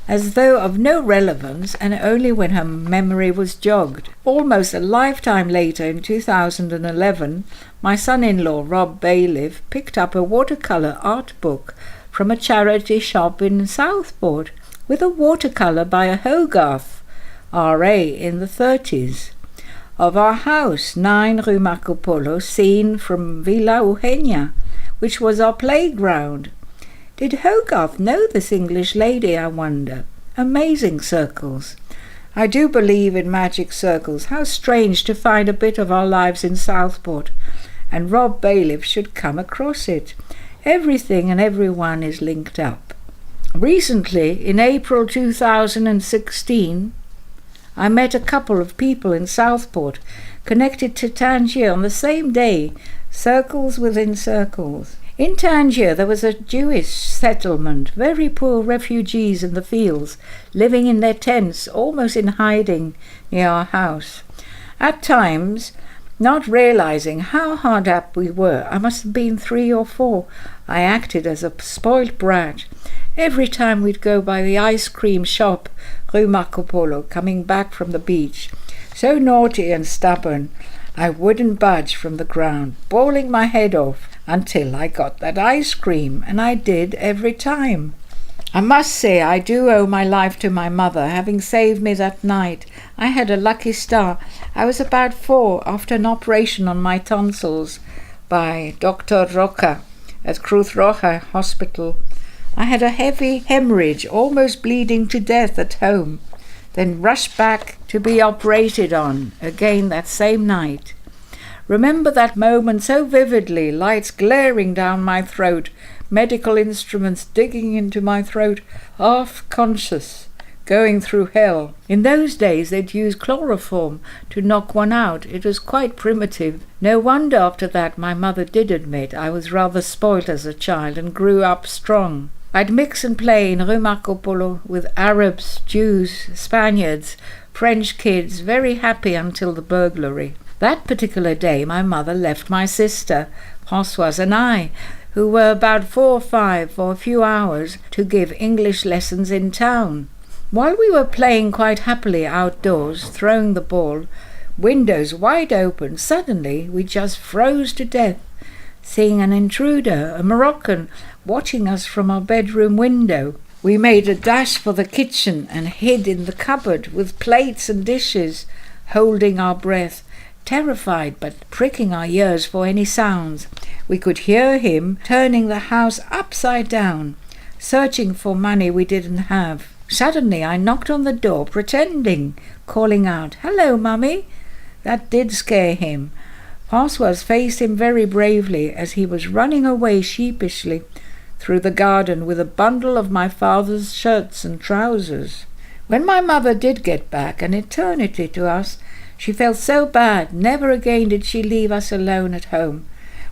as though of no relevance and only when her memory was jogged. Almost a lifetime later, in 2011, my son-in-law, Rob Bailiff, picked up a watercolour art book from a charity shop in Southport, with a watercolour by a Hogarth, R.A. in the 30s, of our house, 9 Rue Marco Polo, seen from Villa Eugenia, which was our playground. Did Hogarth know this English lady, I wonder? Amazing circles. I do believe in magic circles. How strange to find a bit of our lives in Southport, and Rob Bailiff should come across it. Everything and everyone is linked up. Recently, in April 2016, I met a couple of people in Southport connected to Tangier on the same day, circles within circles. In Tangier there was a Jewish settlement, very poor refugees in the fields, living in their tents, almost in hiding near our house. At times, not realizing how hard up we were, I must have been 3 or 4, I acted as a spoilt brat. Every time we'd go by the ice cream shop, Rue Marco Polo, coming back from the beach, so naughty and stubborn, I wouldn't budge from the ground, bawling my head off, until I got that ice cream, and I did every time. I must say I do owe my life to my mother, having saved me that night. I had a lucky star. I was about 4 after an operation on my tonsils by Dr. Roca at Cruz Roja Hospital. I had a heavy hemorrhage, almost bleeding to death at home, then rushed back to be operated on again that same night. Remember that moment so vividly, lights glaring down my throat, medical instruments digging into my throat, half conscious, going through hell. In those days they'd use chloroform to knock one out. It was quite primitive. No wonder after that my mother did admit I was rather spoilt as a child and grew up strong. I'd mix and play in Rue Marco Polo with Arabs, Jews, Spaniards, French kids, very happy until the burglary. That particular day my mother left my sister, Françoise, and I, who were about 4 or 5, for a few hours to give English lessons in town. While we were playing quite happily outdoors, throwing the ball, windows wide open, suddenly we just froze to death, seeing an intruder, a Moroccan, watching us from our bedroom window. We made a dash for the kitchen and hid in the cupboard with plates and dishes, holding our breath, terrified but pricking our ears for any sounds. We could hear him turning the house upside down, searching for money we didn't have. Suddenly I knocked on the door, pretending, calling out, "Hello, Mummy." That did scare him. Françoise faced him very bravely as he was running away sheepishly through the garden with a bundle of my father's shirts and trousers. When my mother did get back, an eternity to us, she felt so bad. Never again did she leave us alone at home.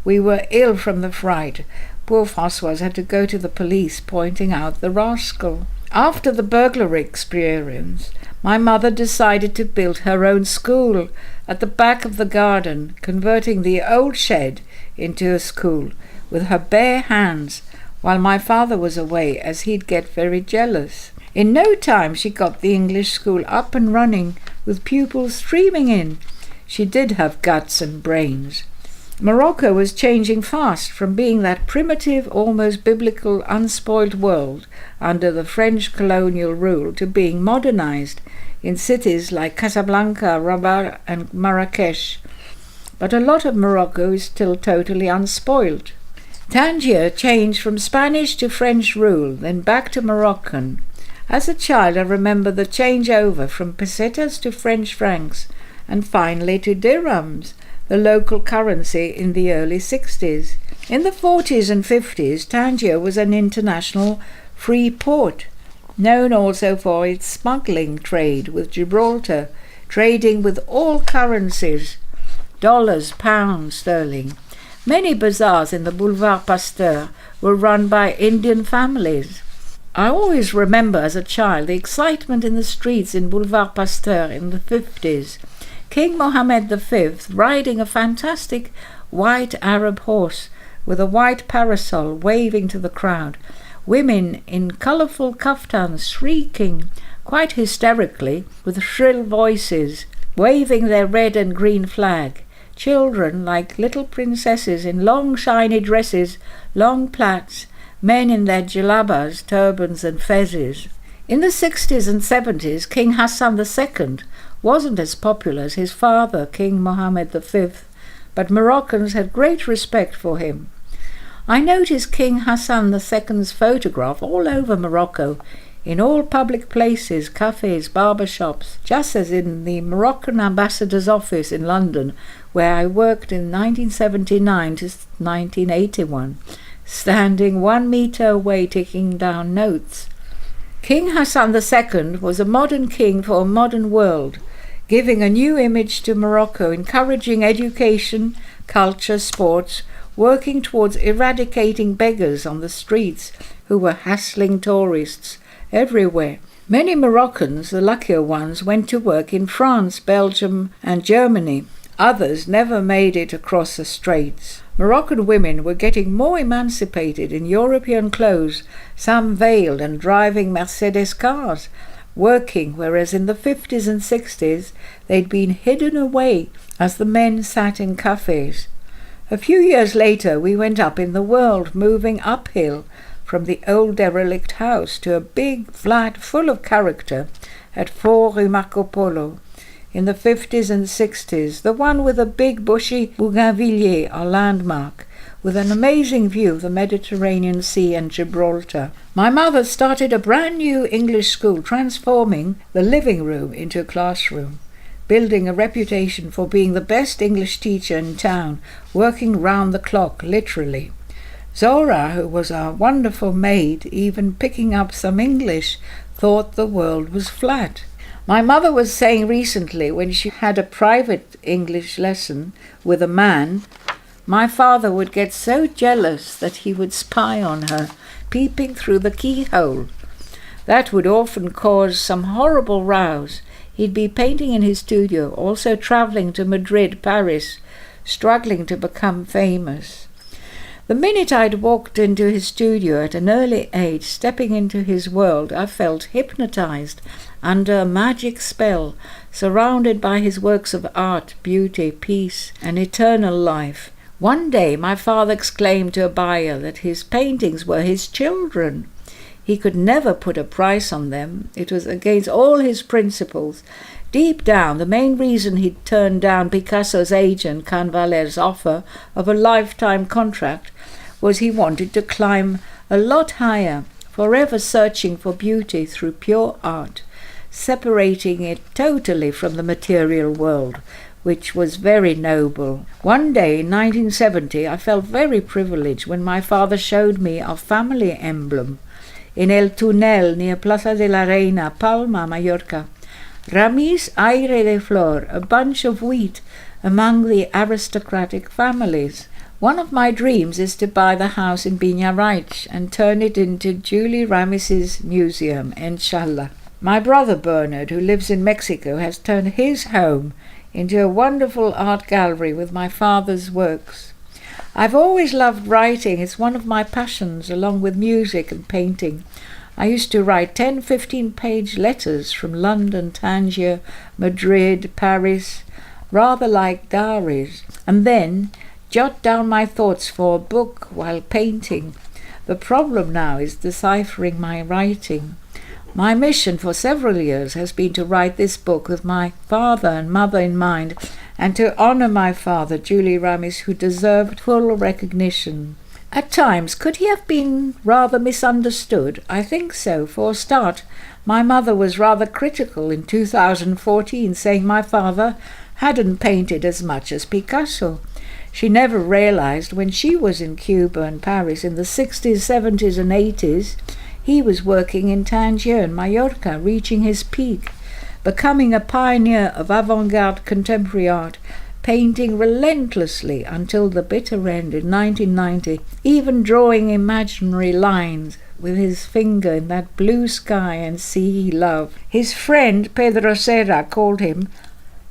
We were ill from the fright. Poor Françoise had to go to the police, pointing out the rascal. After the burglary experience, my mother decided to build her own school at the back of the garden, converting the old shed into a school with her bare hands, while my father was away, as he'd get very jealous. In no time she got the English school up and running, with pupils streaming in. She did have guts and brains. Morocco was changing fast from being that primitive, almost biblical, unspoiled world under the French colonial rule to being modernized in cities like Casablanca, Rabat and Marrakech. But a lot of Morocco is still totally unspoiled. Tangier changed from Spanish to French rule, then back to Moroccan. As a child I remember the changeover from pesetas to French francs, and finally to dirhams, the local currency in the early 60s. In the 40s and 50s, Tangier was an international free port, known also for its smuggling trade with Gibraltar, trading with all currencies, dollars, pounds, sterling. Many bazaars in the Boulevard Pasteur were run by Indian families. I always remember as a child the excitement in the streets in Boulevard Pasteur in the 50s. King Mohammed V riding a fantastic white Arab horse with a white parasol waving to the crowd. Women in colourful kaftans shrieking, quite hysterically, with shrill voices, waving their red and green flag. Children like little princesses in long shiny dresses, long plaits, men in their jalabas, turbans and fezes. In the 60s and 70s, King Hassan II wasn't as popular as his father, King Mohammed V, but Moroccans had great respect for him. I noticed King Hassan II's photograph all over Morocco, in all public places, cafes, barber shops, just as in the Moroccan ambassador's office in London, where I worked in 1979 to 1981, standing 1 metre away taking down notes. King Hassan II was a modern king for a modern world, giving a new image to Morocco, encouraging education, culture, sports, working towards eradicating beggars on the streets who were hassling tourists everywhere. Many Moroccans, the luckier ones, went to work in France, Belgium and Germany. Others never made it across the straits. Moroccan women were getting more emancipated in European clothes, some veiled and driving Mercedes cars, working, whereas in the 50s and 60s they'd been hidden away as the men sat in cafes. A few years later we went up in the world, moving uphill from the old derelict house to a big flat full of character at 4 Rue Marco Polo. In the 50s and 60s, the one with a big bushy bougainvillea, our landmark, with an amazing view of the Mediterranean Sea and Gibraltar. My mother started a brand new English school, transforming the living room into a classroom, building a reputation for being the best English teacher in town, working round the clock, literally. Zora, who was our wonderful maid, even picking up some English, thought the world was flat. My mother was saying recently, when she had a private English lesson with a man, my father would get so jealous that he would spy on her, peeping through the keyhole. That would often cause some horrible rows. He'd be painting in his studio, also travelling to Madrid, Paris, struggling to become famous. The minute I'd walked into his studio at an early age, stepping into his world, I felt hypnotized, under a magic spell, surrounded by his works of art, beauty, peace, and eternal life. One day my father exclaimed to a buyer that his paintings were his children. He could never put a price on them. It was against all his principles. Deep down, the main reason he'd turned down Picasso's agent Canvaler's offer of a lifetime contract was he wanted to climb a lot higher, forever searching for beauty through pure art, separating it totally from the material world, which was very noble. One day in 1970 I felt very privileged when my father showed me our family emblem in El Tunel near Plaza de la Reina, Palma, Mallorca. Ramis aire de flor, a bunch of wheat among the aristocratic families. One of my dreams is to buy the house in Biniaraix and turn it into Julie Ramis's museum, inshallah. My brother Bernard, who lives in Mexico, has turned his home into a wonderful art gallery with my father's works. I've always loved writing. It's one of my passions, along with music and painting. I used to write 10-15-page letters from London, Tangier, Madrid, Paris, rather like diaries, and then jot down my thoughts for a book while painting. The problem now is deciphering my writing. My mission for several years has been to write this book with my father and mother in mind, and to honour my father, Julie Ramis, who deserved full recognition. At times, could he have been rather misunderstood? I think so. For a start, my mother was rather critical in 2014, saying my father hadn't painted as much as Picasso. She never realized when she was in Cuba and Paris in the 60s, 70s and 80s, he was working in Tangier and Mallorca, reaching his peak, becoming a pioneer of avant-garde contemporary art, painting relentlessly until the bitter end in 1990, even drawing imaginary lines with his finger in that blue sky and sea he loved. His friend Pedro Serra called him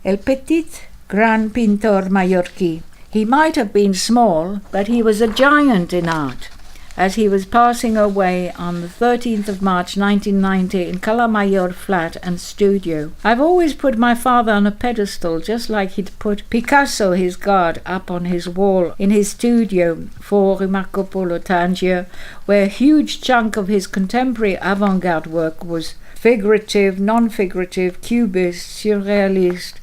El Petit Gran Pintor Mallorquí. He might have been small, but he was a giant in art. as he was passing away on the 13th of March 1990 in Calamayor flat and studio. I've always put my father on a pedestal, just like he'd put Picasso, his god, up on his wall in his studio, 4 Rue Marco Polo, Tangier, where a huge chunk of his contemporary avant-garde work was figurative, non-figurative, cubist, surrealist,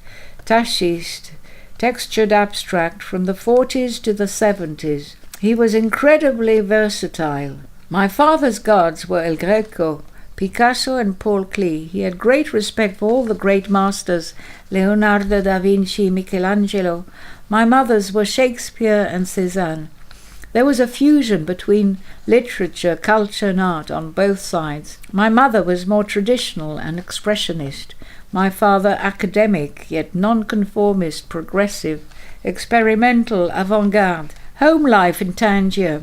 tachist, textured abstract from the 40s to the 70s. He was incredibly versatile. My father's gods were El Greco, Picasso and Paul Klee. He had great respect for all the great masters, Leonardo da Vinci, Michelangelo. My mother's were Shakespeare and Cézanne. There was a fusion between literature, culture and art on both sides. My mother was more traditional and expressionist. My father academic, yet nonconformist, progressive, experimental, avant-garde. Home life in Tangier.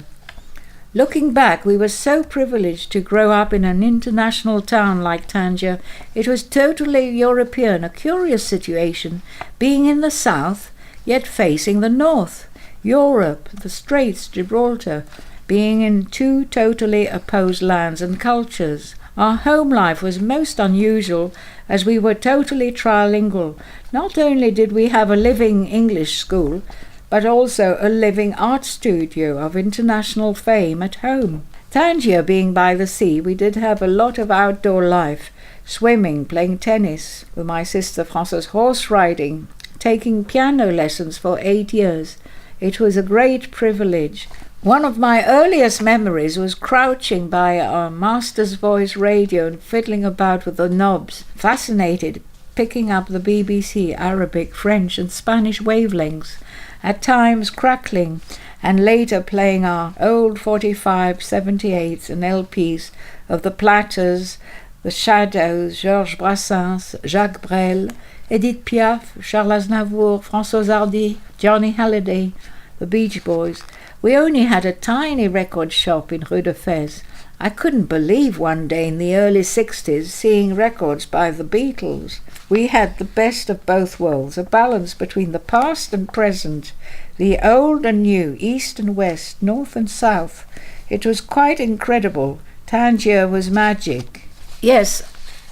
Looking back, we were so privileged to grow up in an international town like Tangier. It was totally European, a curious situation, being in the south, yet facing the north. Europe, the Straits, Gibraltar, being in two totally opposed lands and cultures. Our home life was most unusual as we were totally trilingual. Not only did we have a living English school, but also a living art studio of international fame at home. Tangier being by the sea, we did have a lot of outdoor life, swimming, playing tennis, with my sister Frances horse riding, taking piano lessons for 8 years. It was a great privilege. One of my earliest memories was crouching by our master's voice radio and fiddling about with the knobs, fascinated, picking up the BBC, Arabic, French and Spanish wavelengths, at times crackling, and later playing our old 45, 78s and LPs of the Platters, the Shadows, Georges Brassens, Jacques Brel, Edith Piaf, Charles Aznavour, François Hardy, Johnny Halliday, the Beach Boys. We only had a tiny record shop in Rue de Fez. I couldn't believe one day in the early 60s seeing records by the Beatles. We had the best of both worlds, a balance between the past and present, the old and new, east and west, north and south. It was quite incredible. Tangier was magic. Yes,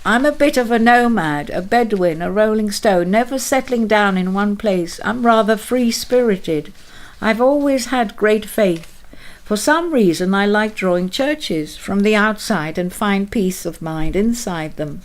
I'm a bit of a nomad, a Bedouin, a rolling stone, never settling down in one place. I'm rather free-spirited. I've always had great faith. For some reason I like drawing churches from the outside and find peace of mind inside them.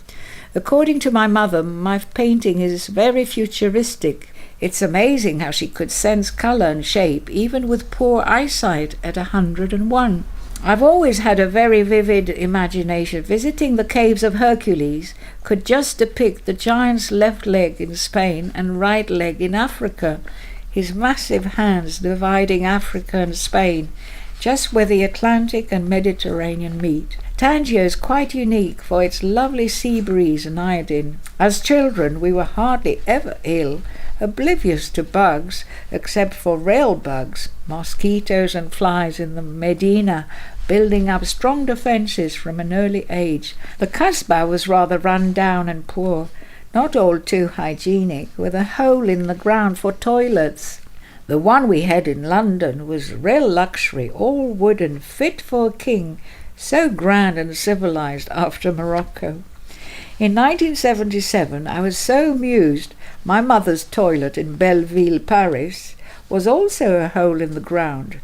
According to my mother, my painting is very futuristic. It's amazing how she could sense colour and shape, even with poor eyesight at 101. I've always had a very vivid imagination. Visiting the caves of Hercules could just depict the giant's left leg in Spain and right leg in Africa, his massive hands dividing Africa and Spain, just where the Atlantic and Mediterranean meet. Tangier is quite unique for its lovely sea breeze and iodine. As children, we were hardly ever ill, oblivious to bugs, except for rail bugs, mosquitoes and flies in the Medina, building up strong defences from an early age. The Kasbah was rather run down and poor, not all too hygienic, with a hole in the ground for toilets. The one we had in London was real luxury, all wooden, fit for a king, so grand and civilized after Morocco. In 1977, I was so amused. My mother's toilet in Belleville, Paris, was also a hole in the ground.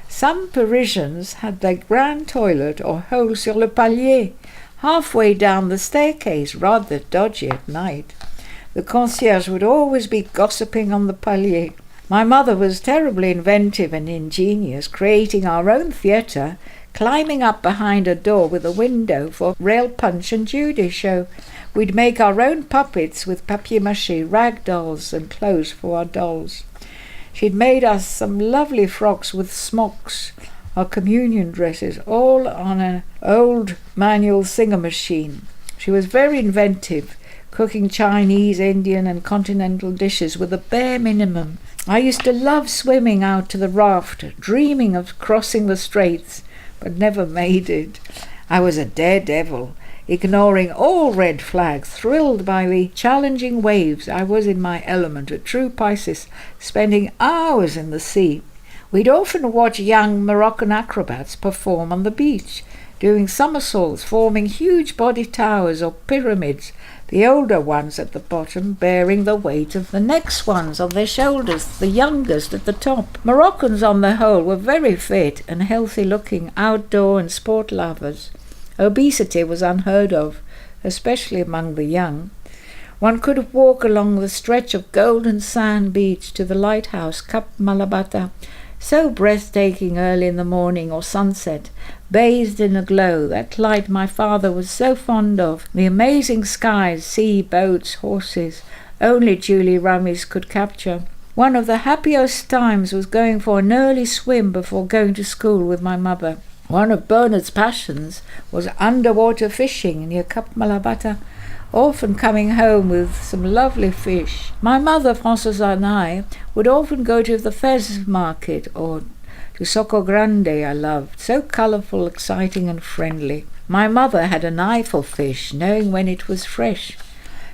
Some Parisians had their grand toilet or hole sur le palier, halfway down the staircase, rather dodgy at night. The concierge would always be gossiping on the palier. My mother was terribly inventive and ingenious, creating our own theatre, climbing up behind a door with a window for Rail Punch and Judy show. We'd make our own puppets with papier-mâché, rag dolls and clothes for our dolls. She'd made us some lovely frocks with smocks, our communion dresses, all on an old manual singer machine. She was very inventive, cooking Chinese, Indian and continental dishes with a bare minimum. I used to love swimming out to the raft, dreaming of crossing the straits, but never made it. I was a daredevil, ignoring all red flags, thrilled by the challenging waves. I was in my element, a true Pisces, spending hours in the sea. We'd often watch young Moroccan acrobats perform on the beach, doing somersaults, forming huge body towers or pyramids, the older ones at the bottom bearing the weight of the next ones on their shoulders, the youngest at the top. Moroccans on the whole were very fit and healthy-looking outdoor and sport lovers. Obesity was unheard of, especially among the young. One could walk along the stretch of golden sand beach to the lighthouse Cap Malabata, so breathtaking early in the morning or sunset, bathed in a glow, that light my father was so fond of, the amazing skies, sea, boats, horses, only Julie Ramis could capture. One of the happiest times was going for an early swim before going to school with my mother. One of Bernard's passions was underwater fishing near Cap Malabata, often coming home with some lovely fish. My mother, Frances, and I would often go to the Fez market or to Soco Grande I loved, so colourful, exciting and friendly. My mother had an eye for fish, knowing when it was fresh.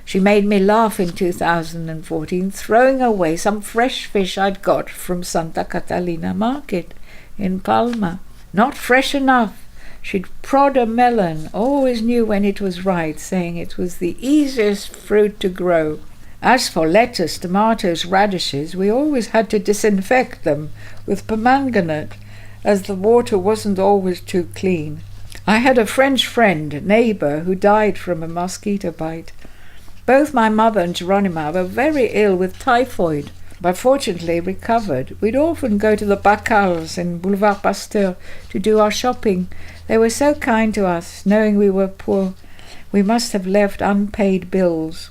She made me laugh in 2014, throwing away some fresh fish I'd got from Santa Catalina market in Palma. Not fresh enough. She'd prod a melon, always knew when it was right, saying it was the easiest fruit to grow. As for lettuce, tomatoes, radishes, we always had to disinfect them with permanganate, as the water wasn't always too clean. I had a French friend, neighbour, who died from a mosquito bite. Both my mother and Geronima were very ill with typhoid, but fortunately recovered. We'd often go to the Bacals in Boulevard Pasteur to do our shopping. They were so kind to us, knowing we were poor. We must have left unpaid bills.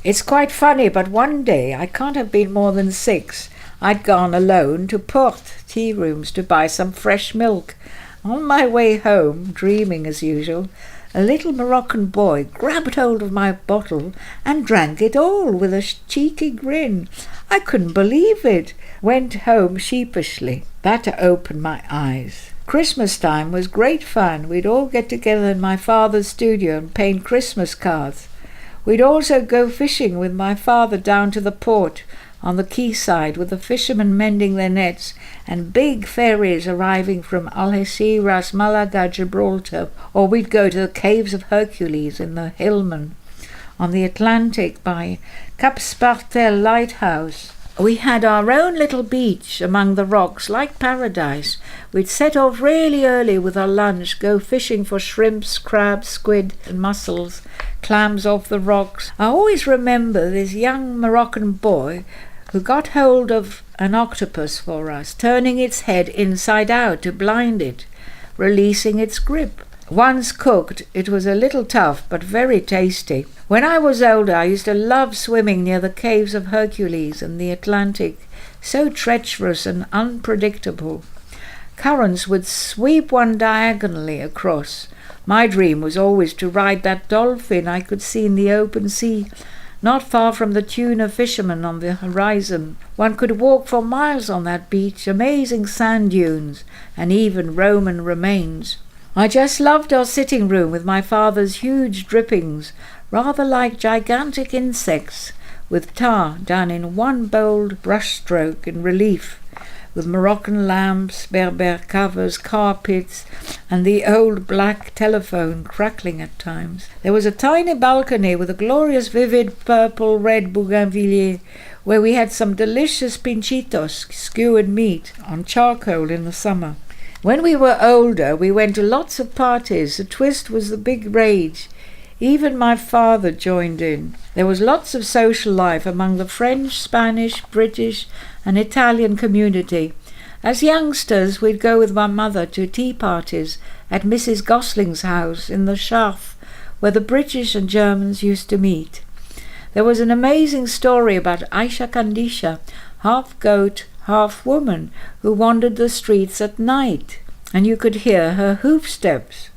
It's quite funny, but one day, I can't have been more than 6, I'd gone alone to Port tea rooms to buy some fresh milk. On my way home, dreaming as usual, a little Moroccan boy grabbed hold of my bottle and drank it all with a cheeky grin. I couldn't believe it. Went home sheepishly. That opened my eyes. Christmas time was great fun. We'd all get together in my father's studio and paint Christmas cards. We'd also go fishing with my father down to the port on the quayside, with the fishermen mending their nets and big ferries arriving from Algeciras, Malaga, Gibraltar, or we'd go to the Caves of Hercules in the Hillman on the Atlantic by Cap Spartel Lighthouse. We had our own little beach among the rocks, like paradise. We'd set off really early with our lunch, go fishing for shrimps, crabs, squid and mussels, clams off the rocks. I always remember this young Moroccan boy who got hold of an octopus for us, turning its head inside out to blind it, releasing its grip. Once cooked, it was a little tough, but very tasty. When I was older, I used to love swimming near the Caves of Hercules in the Atlantic, so treacherous and unpredictable. Currents would sweep one diagonally across. My dream was always to ride that dolphin I could see in the open sea, not far from the tuna fishermen on the horizon. One could walk for miles on that beach, amazing sand dunes, and even Roman remains. I just loved our sitting room with my father's huge drippings, rather like gigantic insects, with tar done in one bold brushstroke in relief, with Moroccan lamps, Berber covers, carpets, and the old black telephone crackling at times. There was a tiny balcony with a glorious vivid purple-red bougainvillea, where we had some delicious pinchitos, skewered meat, on charcoal in the summer. When we were older, we went to lots of parties. The twist was the big rage. Even my father joined in. There was lots of social life among the French, Spanish, British and Italian community. As youngsters, we'd go with my mother to tea parties at Mrs. Gosling's house in the Scharf, where the British and Germans used to meet. There was an amazing story about Aisha Kandisha, half goat, half woman, who wandered the streets at night, and you could hear her hoof steps.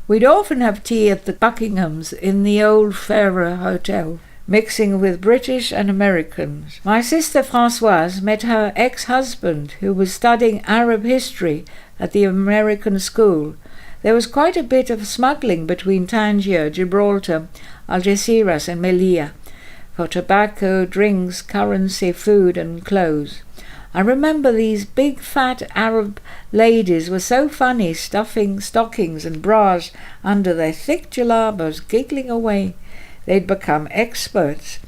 We'd often have tea at the Buckinghams in the old Ferrer Hotel, mixing with British and Americans. My sister Françoise met her ex-husband, who was studying Arab history at the American school. There was quite a bit of smuggling between Tangier, Gibraltar, Algeciras and Melilla, for tobacco, drinks, currency, food and clothes. I remember these big fat Arab ladies were so funny, stuffing stockings and bras under their thick jalabas, giggling away. They'd become experts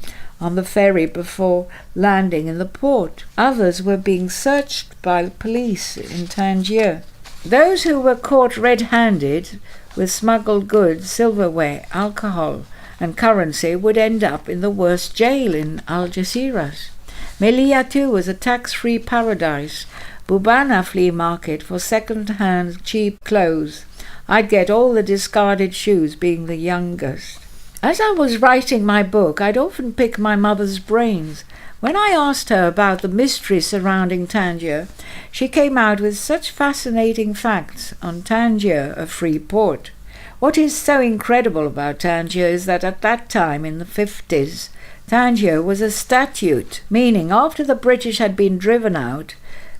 on the ferry before landing in the port. Others were being searched by the police in Tangier. Those who were caught red-handed with smuggled goods, silverware, alcohol and currency would end up in the worst jail in Algeciras. Melilla too was a tax-free paradise, Bubana flea market for second-hand cheap clothes. I'd get all the discarded shoes, being the youngest. As I was writing my book, I'd often pick my mother's brains. When I asked her about the mystery surrounding Tangier, she came out with such fascinating facts on Tangier, a free port. What is so incredible about Tangier is that at that time, in the 50s, Tangier was a statute, meaning after the British had been driven out,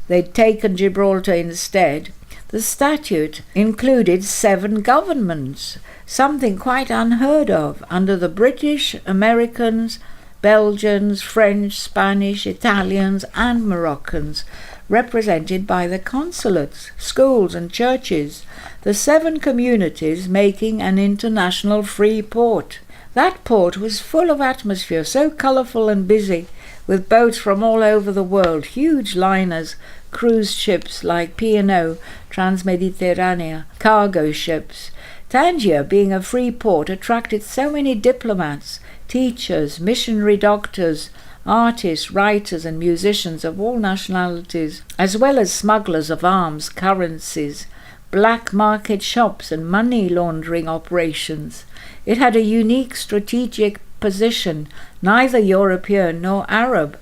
they'd taken Gibraltar instead. The statute included 7 governments, something quite unheard of under the British, Americans, Belgians, French, Spanish, Italians and Moroccans, represented by the consulates, schools and churches, the 7 communities making an international free port. That port was full of atmosphere, so colourful and busy, with boats from all over the world, huge liners, cruise ships like P&O, Transmediterranea, cargo ships. Tangier, being a free port, attracted so many diplomats, teachers, missionary doctors, artists, writers and musicians of all nationalities, as well as smugglers of arms, currencies, black market shops and money laundering operations. It had a unique strategic position, neither European nor Arab,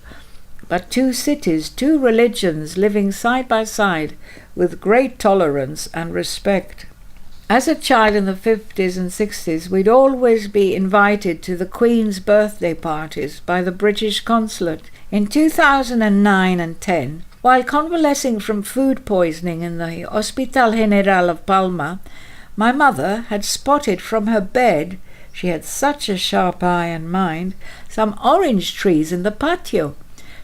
but 2 cities, 2 religions living side by side with great tolerance and respect. As a child in the 50s and 60s, we'd always be invited to the Queen's birthday parties by the British consulate. In 2009 and 10, while convalescing from food poisoning in the Hospital General of Palma, my mother had spotted from her bed, she had such a sharp eye and mind, some orange trees in the patio,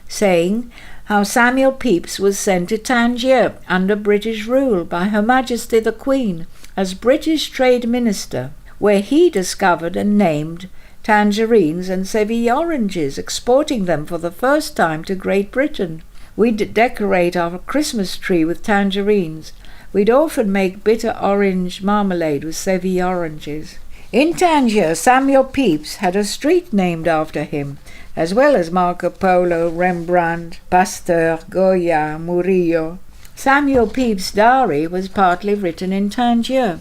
saying how Samuel Pepys was sent to Tangier under British rule by Her Majesty the Queen as British Trade Minister, where he discovered and named tangerines and Seville oranges, exporting them for the first time to Great Britain. We'd decorate our Christmas tree with tangerines. We'd often make bitter orange marmalade with Seville oranges. In Tangier, Samuel Pepys had a street named after him, as well as Marco Polo, Rembrandt, Pasteur, Goya, Murillo. Samuel Pepys' diary was partly written in Tangier.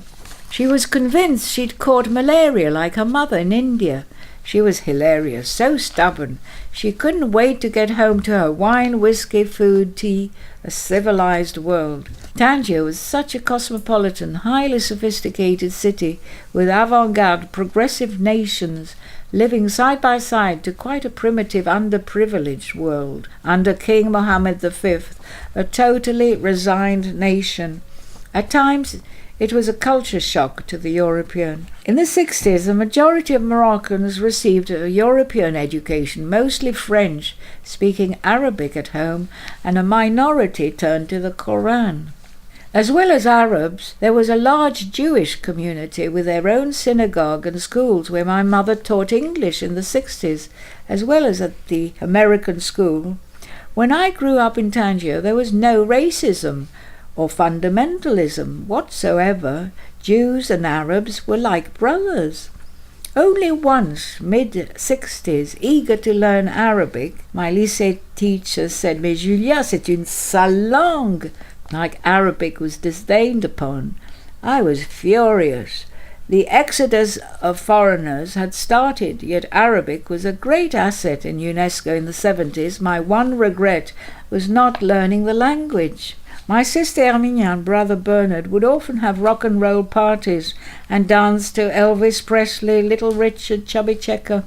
She was convinced she'd caught malaria like her mother in India. She was hilarious, so stubborn. She couldn't wait to get home to her wine, whiskey, food, tea, a civilized world. Tangier was such a cosmopolitan, highly sophisticated city with avant-garde progressive nations living side by side to quite a primitive, underprivileged world under King Mohammed V, a totally resigned nation. At times, it was a culture shock to the European. In the 60s, the majority of Moroccans received a European education, mostly French, speaking Arabic at home, and a minority turned to the Quran. As well as Arabs, there was a large Jewish community with their own synagogue and schools where my mother taught English in the 60s, as well as at the American school. When I grew up in Tangier, there was no racism or fundamentalism whatsoever. Jews and Arabs were like brothers. Only once, mid-60s, eager to learn Arabic, my lycée teacher said, "Mais Julia, c'est une sale langue," like Arabic was disdained upon. I was furious. The exodus of foreigners had started, yet Arabic was a great asset in UNESCO in the 70s. My one regret was not learning the language. My sister Herminia and brother Bernard would often have rock and roll parties and dance to Elvis Presley, Little Richard, Chubby Checker.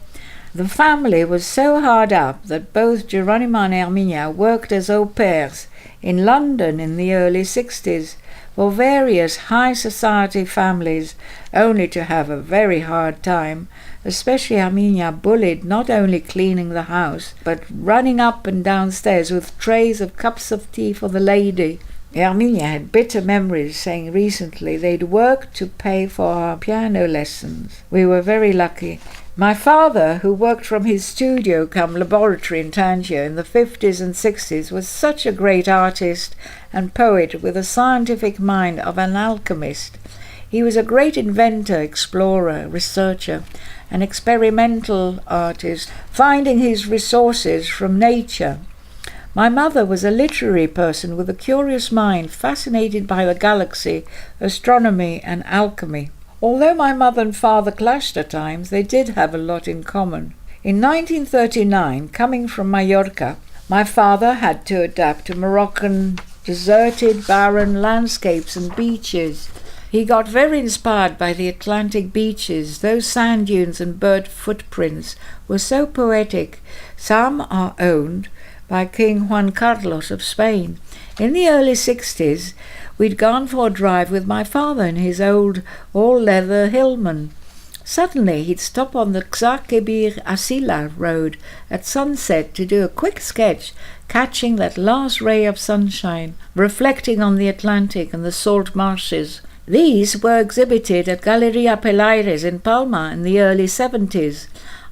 The family was so hard up that both Geronima and Herminia worked as au pairs in London in the early 60s for various high society families, only to have a very hard time especially Armenia, bullied, not only cleaning the house, but running up and downstairs with trays of cups of tea for the lady. Armenia had bitter memories, saying recently they'd worked to pay for our piano lessons. We were very lucky. My father, who worked from his studio cum laboratory in Tangier in the 50s and 60s, was such a great artist and poet with the scientific mind of an alchemist. He was a great inventor, explorer, researcher, and experimental artist, finding his resources from nature. My mother was a literary person with a curious mind, fascinated by the galaxy, astronomy, and alchemy. Although my mother and father clashed at times, they did have a lot in common. In 1939, coming from Mallorca, my father had to adapt to Moroccan deserted, barren landscapes and beaches. He got very inspired by the Atlantic beaches. Those sand dunes and bird footprints were so poetic. Some are owned by King Juan Carlos of Spain. In the early 60s, we'd gone for a drive with my father in his old all-leather Hillman. Suddenly, he'd stop on the Qart road at sunset to do a quick sketch, catching that last ray of sunshine, reflecting on the Atlantic and the salt marshes. These were exhibited at Galeria in Palma in the early 70s.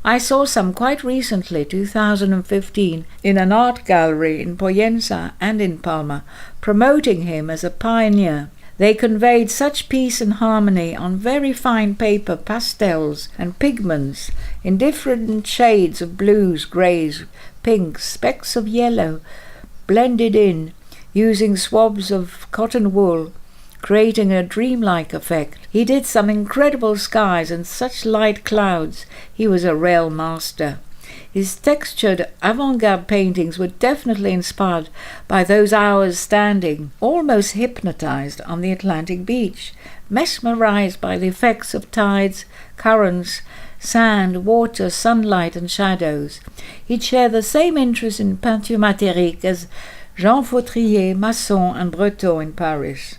I saw some quite recently, 2015, in an art gallery in Pollença and in Palma, promoting him as a pioneer. They conveyed such peace and harmony on very fine paper, pastels and pigments in different shades of blues, greys, pinks, specks of yellow, blended in, using swabs of cotton wool, creating a dreamlike effect. He did some incredible skies and such light clouds. He was a real master. His textured avant-garde paintings were definitely inspired by those hours standing, almost hypnotized on the Atlantic beach, mesmerized by the effects of tides, currents, sand, water, sunlight and shadows. He'd share the same interest in peinture matérique as Jean Fautrier, Masson and Breton in Paris.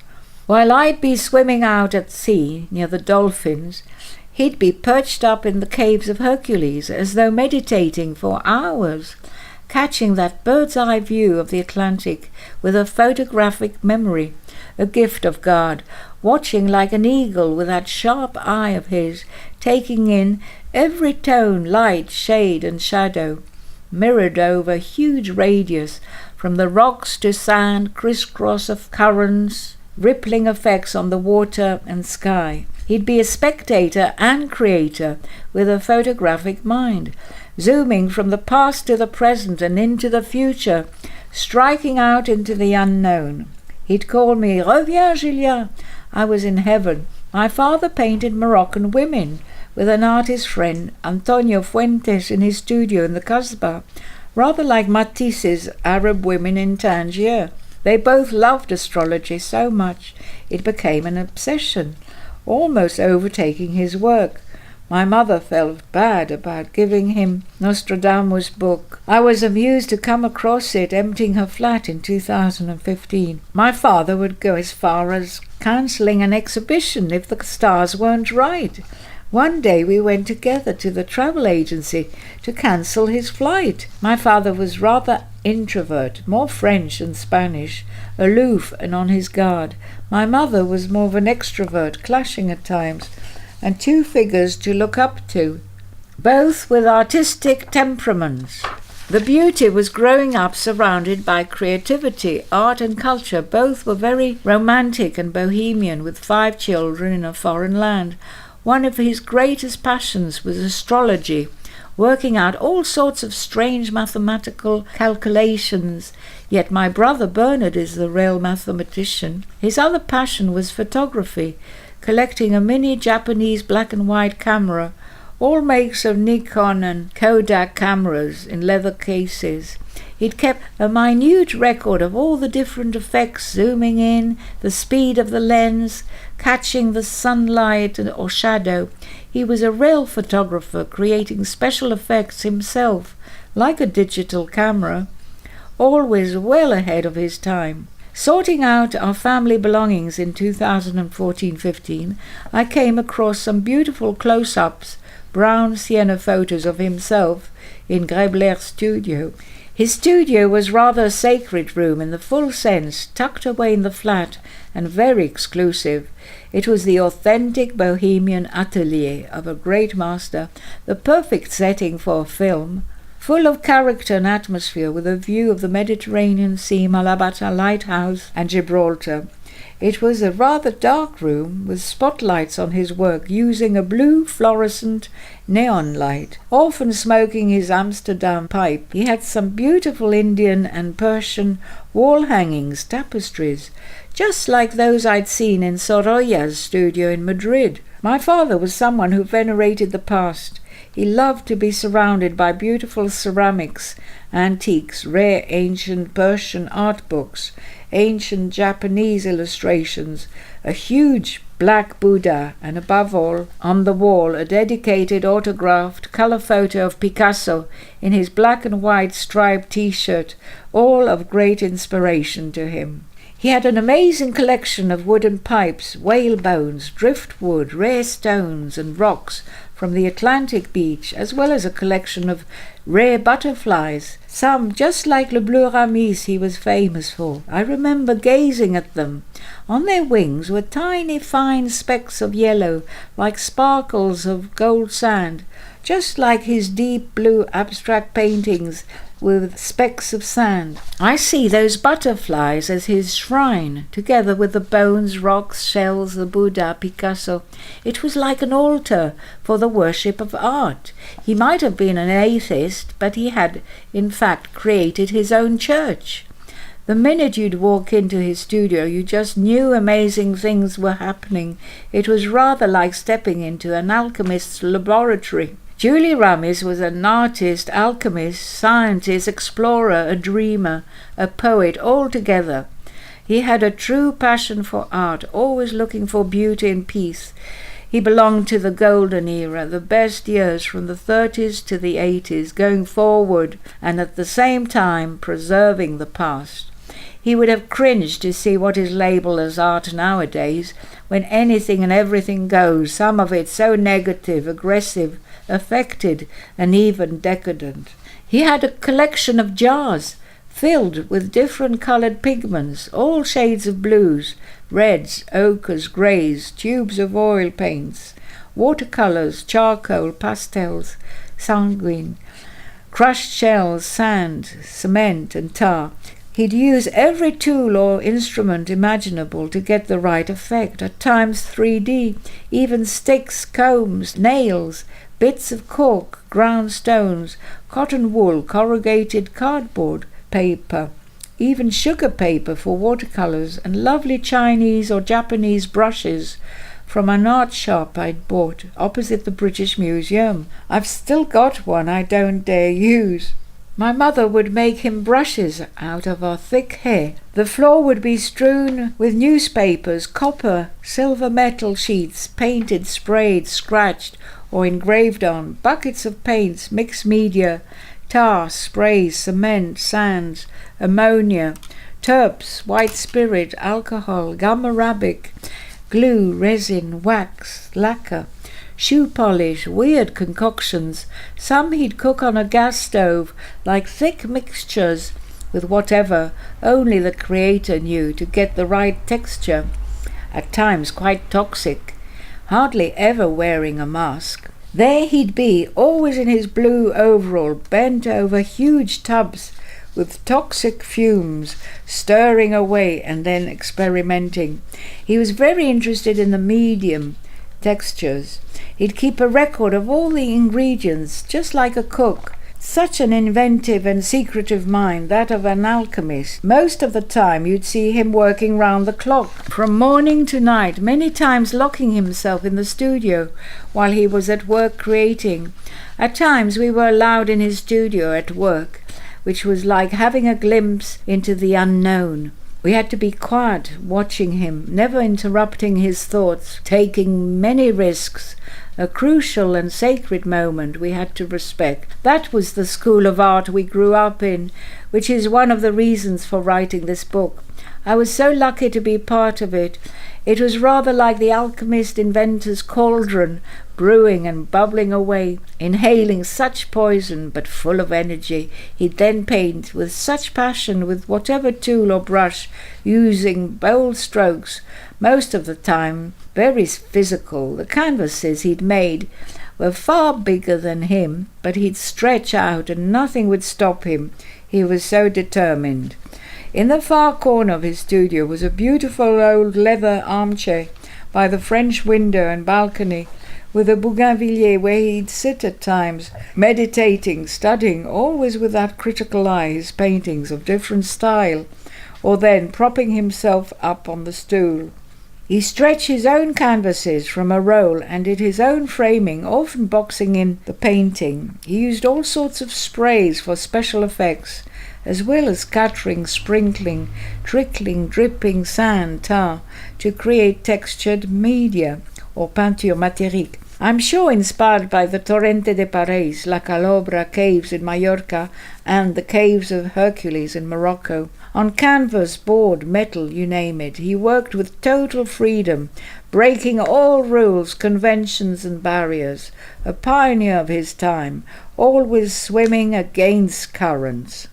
While I'd be swimming out at sea near the dolphins, he'd be perched up in the caves of Hercules as though meditating for hours, catching that bird's-eye view of the Atlantic with a photographic memory, a gift of God, watching like an eagle with that sharp eye of his, taking in every tone, light, shade and shadow, mirrored over a huge radius, from the rocks to sand, criss-cross of currents, rippling effects on the water and sky. He'd be a spectator and creator with a photographic mind, zooming from the past to the present and into the future, striking out into the unknown. He'd call me, "Reviens, Julia." I was in heaven. My father painted Moroccan women with an artist friend, Antonio Fuentes, in his studio in the Kasbah, rather like Matisse's Arab women in Tangier. They both loved astrology so much it became an obsession, almost overtaking his work. My mother felt bad about giving him Nostradamus' book. I was amused to come across it emptying her flat in 2015. My father would go as far as cancelling an exhibition if the stars weren't right. One day we went together to the travel agency to cancel his flight. My father was rather introvert, more French than Spanish, aloof and on his guard. My mother was more of an extrovert, clashing at times, and two figures to look up to, both with artistic temperaments. The beauty was growing up surrounded by creativity, art and culture. Both were very romantic and bohemian, with 5 children in a foreign land. One of his greatest passions was astrology, working out all sorts of strange mathematical calculations. Yet my brother Bernard is the real mathematician. His other passion was photography, collecting a mini Japanese black and white camera, all makes of Nikon and Kodak cameras in leather cases. He'd kept a minute record of all the different effects, zooming in, the speed of the lens, catching the sunlight or shadow. He was a real photographer, creating special effects himself, like a digital camera, always well ahead of his time. Sorting out our family belongings in 2014-15, I came across some beautiful close-ups brown sienna photos of himself in Grapepickers' studio. His studio was rather a sacred room in the full sense, tucked away in the flat and very exclusive. It was the authentic bohemian atelier of a great master, the perfect setting for a film, full of character and atmosphere, with a view of the Mediterranean Sea, Malabata Lighthouse and Gibraltar. It was a rather dark room with spotlights on his work, using a blue fluorescent neon light, often smoking his Amsterdam pipe. He had some beautiful Indian and Persian wall hangings, tapestries, just like those I'd seen in Sorolla's studio in Madrid. My father was someone who venerated the past. He loved to be surrounded by beautiful ceramics, antiques, rare ancient Persian art books, ancient Japanese illustrations, a huge black Buddha, and above all, on the wall, a dedicated autographed colour photo of Picasso in his black and white striped T-shirt, all of great inspiration to him. He had an amazing collection of wooden pipes, whale bones, driftwood, rare stones and rocks from the Atlantic beach, as well as a collection of rare butterflies, some just like le bleu Ramis he was famous for. I remember gazing at them. On their wings were tiny fine specks of yellow, like sparkles of gold sand, just like his deep blue abstract paintings with specks of sand. I see those butterflies as his shrine, together with the bones, rocks, shells, the Buddha, Picasso. It was like an altar for the worship of art. He might have been an atheist, but he had, in fact, created his own church. The minute you'd walk into his studio, you just knew amazing things were happening. It was rather like stepping into an alchemist's laboratory. Julia Ramis was an artist, alchemist, scientist, explorer, a dreamer, a poet, all together. He had a true passion for art, always looking for beauty and peace. He belonged to the golden era, the best years from the 30s to the 80s, going forward and at the same time preserving the past. He would have cringed to see what is labelled as art nowadays, when anything and everything goes, some of it so negative, aggressive, affected, and even decadent. He had a collection of jars filled with different coloured pigments, all shades of blues, reds, ochres, greys, tubes of oil paints, watercolours, charcoal, pastels, sanguine, crushed shells, sand, cement and tar. He'd use every tool or instrument imaginable to get the right effect, at times 3D, even sticks, combs, nails, bits of cork, ground stones, cotton wool, corrugated cardboard, paper, even sugar paper for watercolours, and lovely Chinese or Japanese brushes from an art shop I'd bought opposite the British Museum. I've still got one I don't dare use. My mother would make him brushes out of our thick hair. The floor would be strewn with newspapers, copper, silver metal sheets, painted, sprayed, scratched, or engraved on, buckets of paints, mixed media, tar, sprays, cement, sands, ammonia, turps, white spirit, alcohol, gum arabic, glue, resin, wax, lacquer, shoe polish, weird concoctions. Some he'd cook on a gas stove, like thick mixtures with whatever only the creator knew, to get the right texture, at times quite toxic, hardly ever wearing a mask. There he'd be, always in his blue overall, bent over huge tubs with toxic fumes, stirring away and then experimenting. He was very interested in the medium textures. He'd keep a record of all the ingredients, just like a cook. Such an inventive and secretive mind, that of an alchemist. Most of the time you'd see him working round the clock, from morning to night, many times locking himself in the studio while he was at work creating. At times we were allowed in his studio at work, which was like having a glimpse into the unknown. We had to be quiet, watching him, never interrupting his thoughts, taking many risks. A crucial and sacred moment we had to respect. That was the school of art we grew up in, which is one of the reasons for writing this book. I was so lucky to be part of it. It was rather like the alchemist inventor's cauldron, brewing and bubbling away, inhaling such poison but full of energy. He'd then paint with such passion with whatever tool or brush, using bold strokes, most of the time very physical. The canvases he'd made were far bigger than him, but he'd stretch out and nothing would stop him. He was so determined. In the far corner of his studio was a beautiful old leather armchair by the French window and balcony, with a bougainvillea where he'd sit at times, meditating, studying, always with that critical eye, his paintings of different style, or then propping himself up on the stool. He stretched his own canvases from a roll and did his own framing, often boxing in the painting. He used all sorts of sprays for special effects, as well as scattering, sprinkling, trickling, dripping sand, tar, to create textured media, or peinture matérique. I'm sure inspired by the Torrente de París, La Calobra caves in Mallorca, and the caves of Hercules in Morocco. On canvas, board, metal, you name it, he worked with total freedom, breaking all rules, conventions and barriers. A pioneer of his time, always swimming against currents.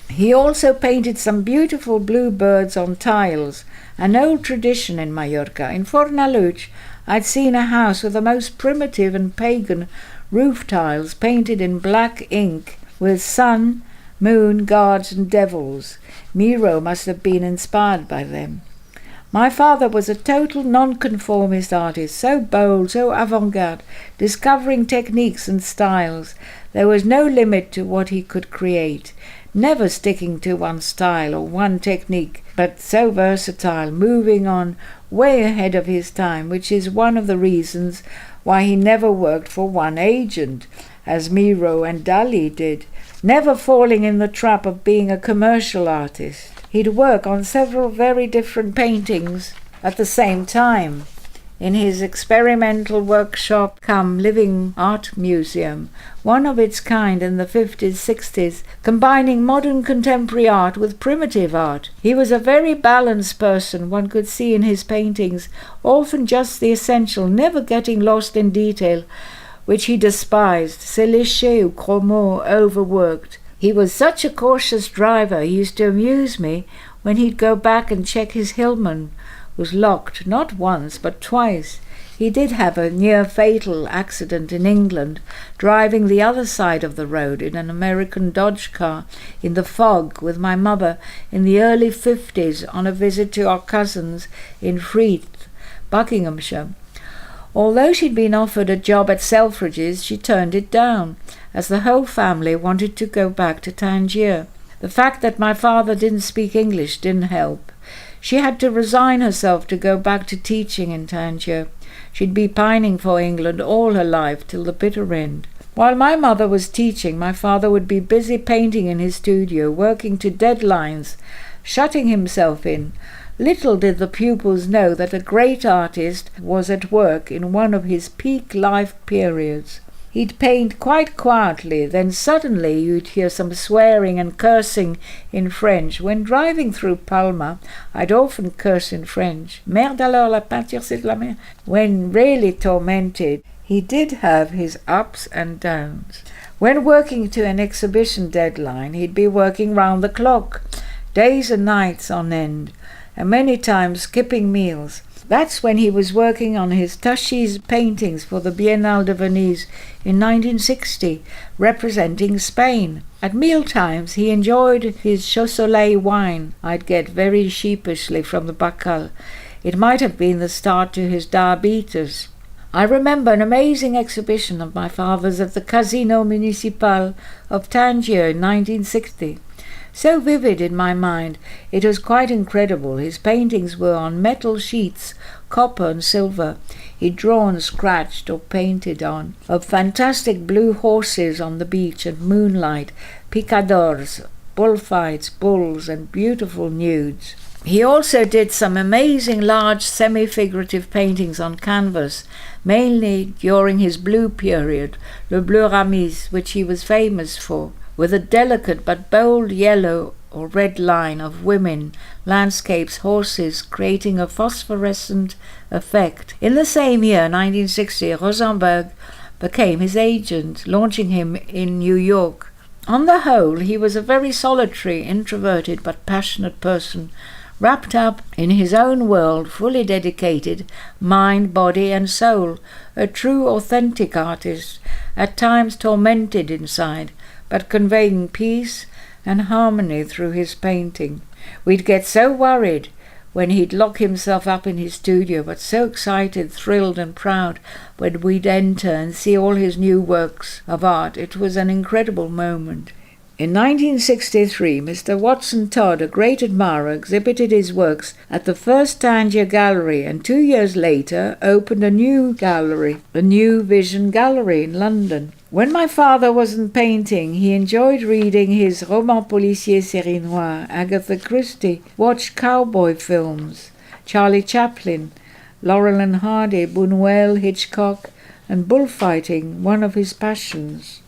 He also painted some beautiful blue birds on tiles, an old tradition in Mallorca. In Fornalutx, I'd seen a house with the most primitive and pagan roof tiles painted in black ink with sun, moon, gods and devils. Miro must have been inspired by them. My father was a total nonconformist artist, so bold, so avant-garde, discovering techniques and styles. There was no limit to what he could create, never sticking to one style or one technique, but so versatile, moving on way ahead of his time, which is one of the reasons why he never worked for one agent, as Miro and Dali did, never falling in the trap of being a commercial artist. He'd work on several very different paintings at the same time. In his experimental workshop come living art museum, one of its kind in the 50s, 60s, combining modern contemporary art with primitive art. He was a very balanced person, one could see in his paintings, often just the essential, never getting lost in detail, which he despised, c'est léché ou gros mots, overworked. He was such a cautious driver, he used to amuse me when he'd go back and check his Hillman was locked, not once but twice. He did have a near-fatal accident in England, driving the other side of the road in an American Dodge car in the fog with my mother in the early 50s on a visit to our cousins in Freeth, Buckinghamshire. Although she'd been offered a job at Selfridge's, she turned it down, as the whole family wanted to go back to Tangier. The fact that my father didn't speak English didn't help. She had to resign herself to go back to teaching in Tangier. She'd be pining for England all her life till the bitter end. While my mother was teaching, my father would be busy painting in his studio, working to deadlines, shutting himself in. Little did the pupils know that a great artist was at work in one of his peak life periods. He'd paint quite quietly, then suddenly you'd hear some swearing and cursing in French. When driving through Palma, I'd often curse in French. Merde alors, la peinture c'est de la merde. When really tormented, he did have his ups and downs. When working to an exhibition deadline, he'd be working round the clock, days and nights on end, and many times skipping meals. That's when he was working on his Tachi's paintings for the Biennale de Venise in 1960, representing Spain. At mealtimes he enjoyed his Chaud-Soleil wine I'd get very sheepishly from the Bacal. It might have been the start to his diabetes. I remember an amazing exhibition of my father's at the Casino Municipal of Tangier in 1960. So vivid in my mind, it was quite incredible. His paintings were on metal sheets, copper and silver. He'd drawn, scratched or painted on, of fantastic blue horses on the beach and moonlight, picadors, bullfights, bulls and beautiful nudes. He also did some amazing large semi-figurative paintings on canvas, mainly during his blue period, Le Bleu Ramis, which he was famous for, with a delicate but bold yellow or red line of women, landscapes, horses, creating a phosphorescent effect. In the same year, 1960, Rosenberg became his agent, launching him in New York. On the whole, he was a very solitary, introverted but passionate person, wrapped up in his own world, fully dedicated, mind, body and soul, a true, authentic artist, at times tormented inside, but conveying peace and harmony through his painting. We'd get so worried when he'd lock himself up in his studio, but so excited, thrilled and proud when we'd enter and see all his new works of art. It was an incredible moment. In 1963, Mr. Watson Todd, a great admirer, exhibited his works at the first Tangier Gallery, and 2 years later opened a new gallery, the New Vision Gallery in London. When my father wasn't painting, he enjoyed reading his Roman Policier Série Noire, Agatha Christie, watched cowboy films, Charlie Chaplin, Laurel and Hardy, Buñuel, Hitchcock, and bullfighting, one of his passions.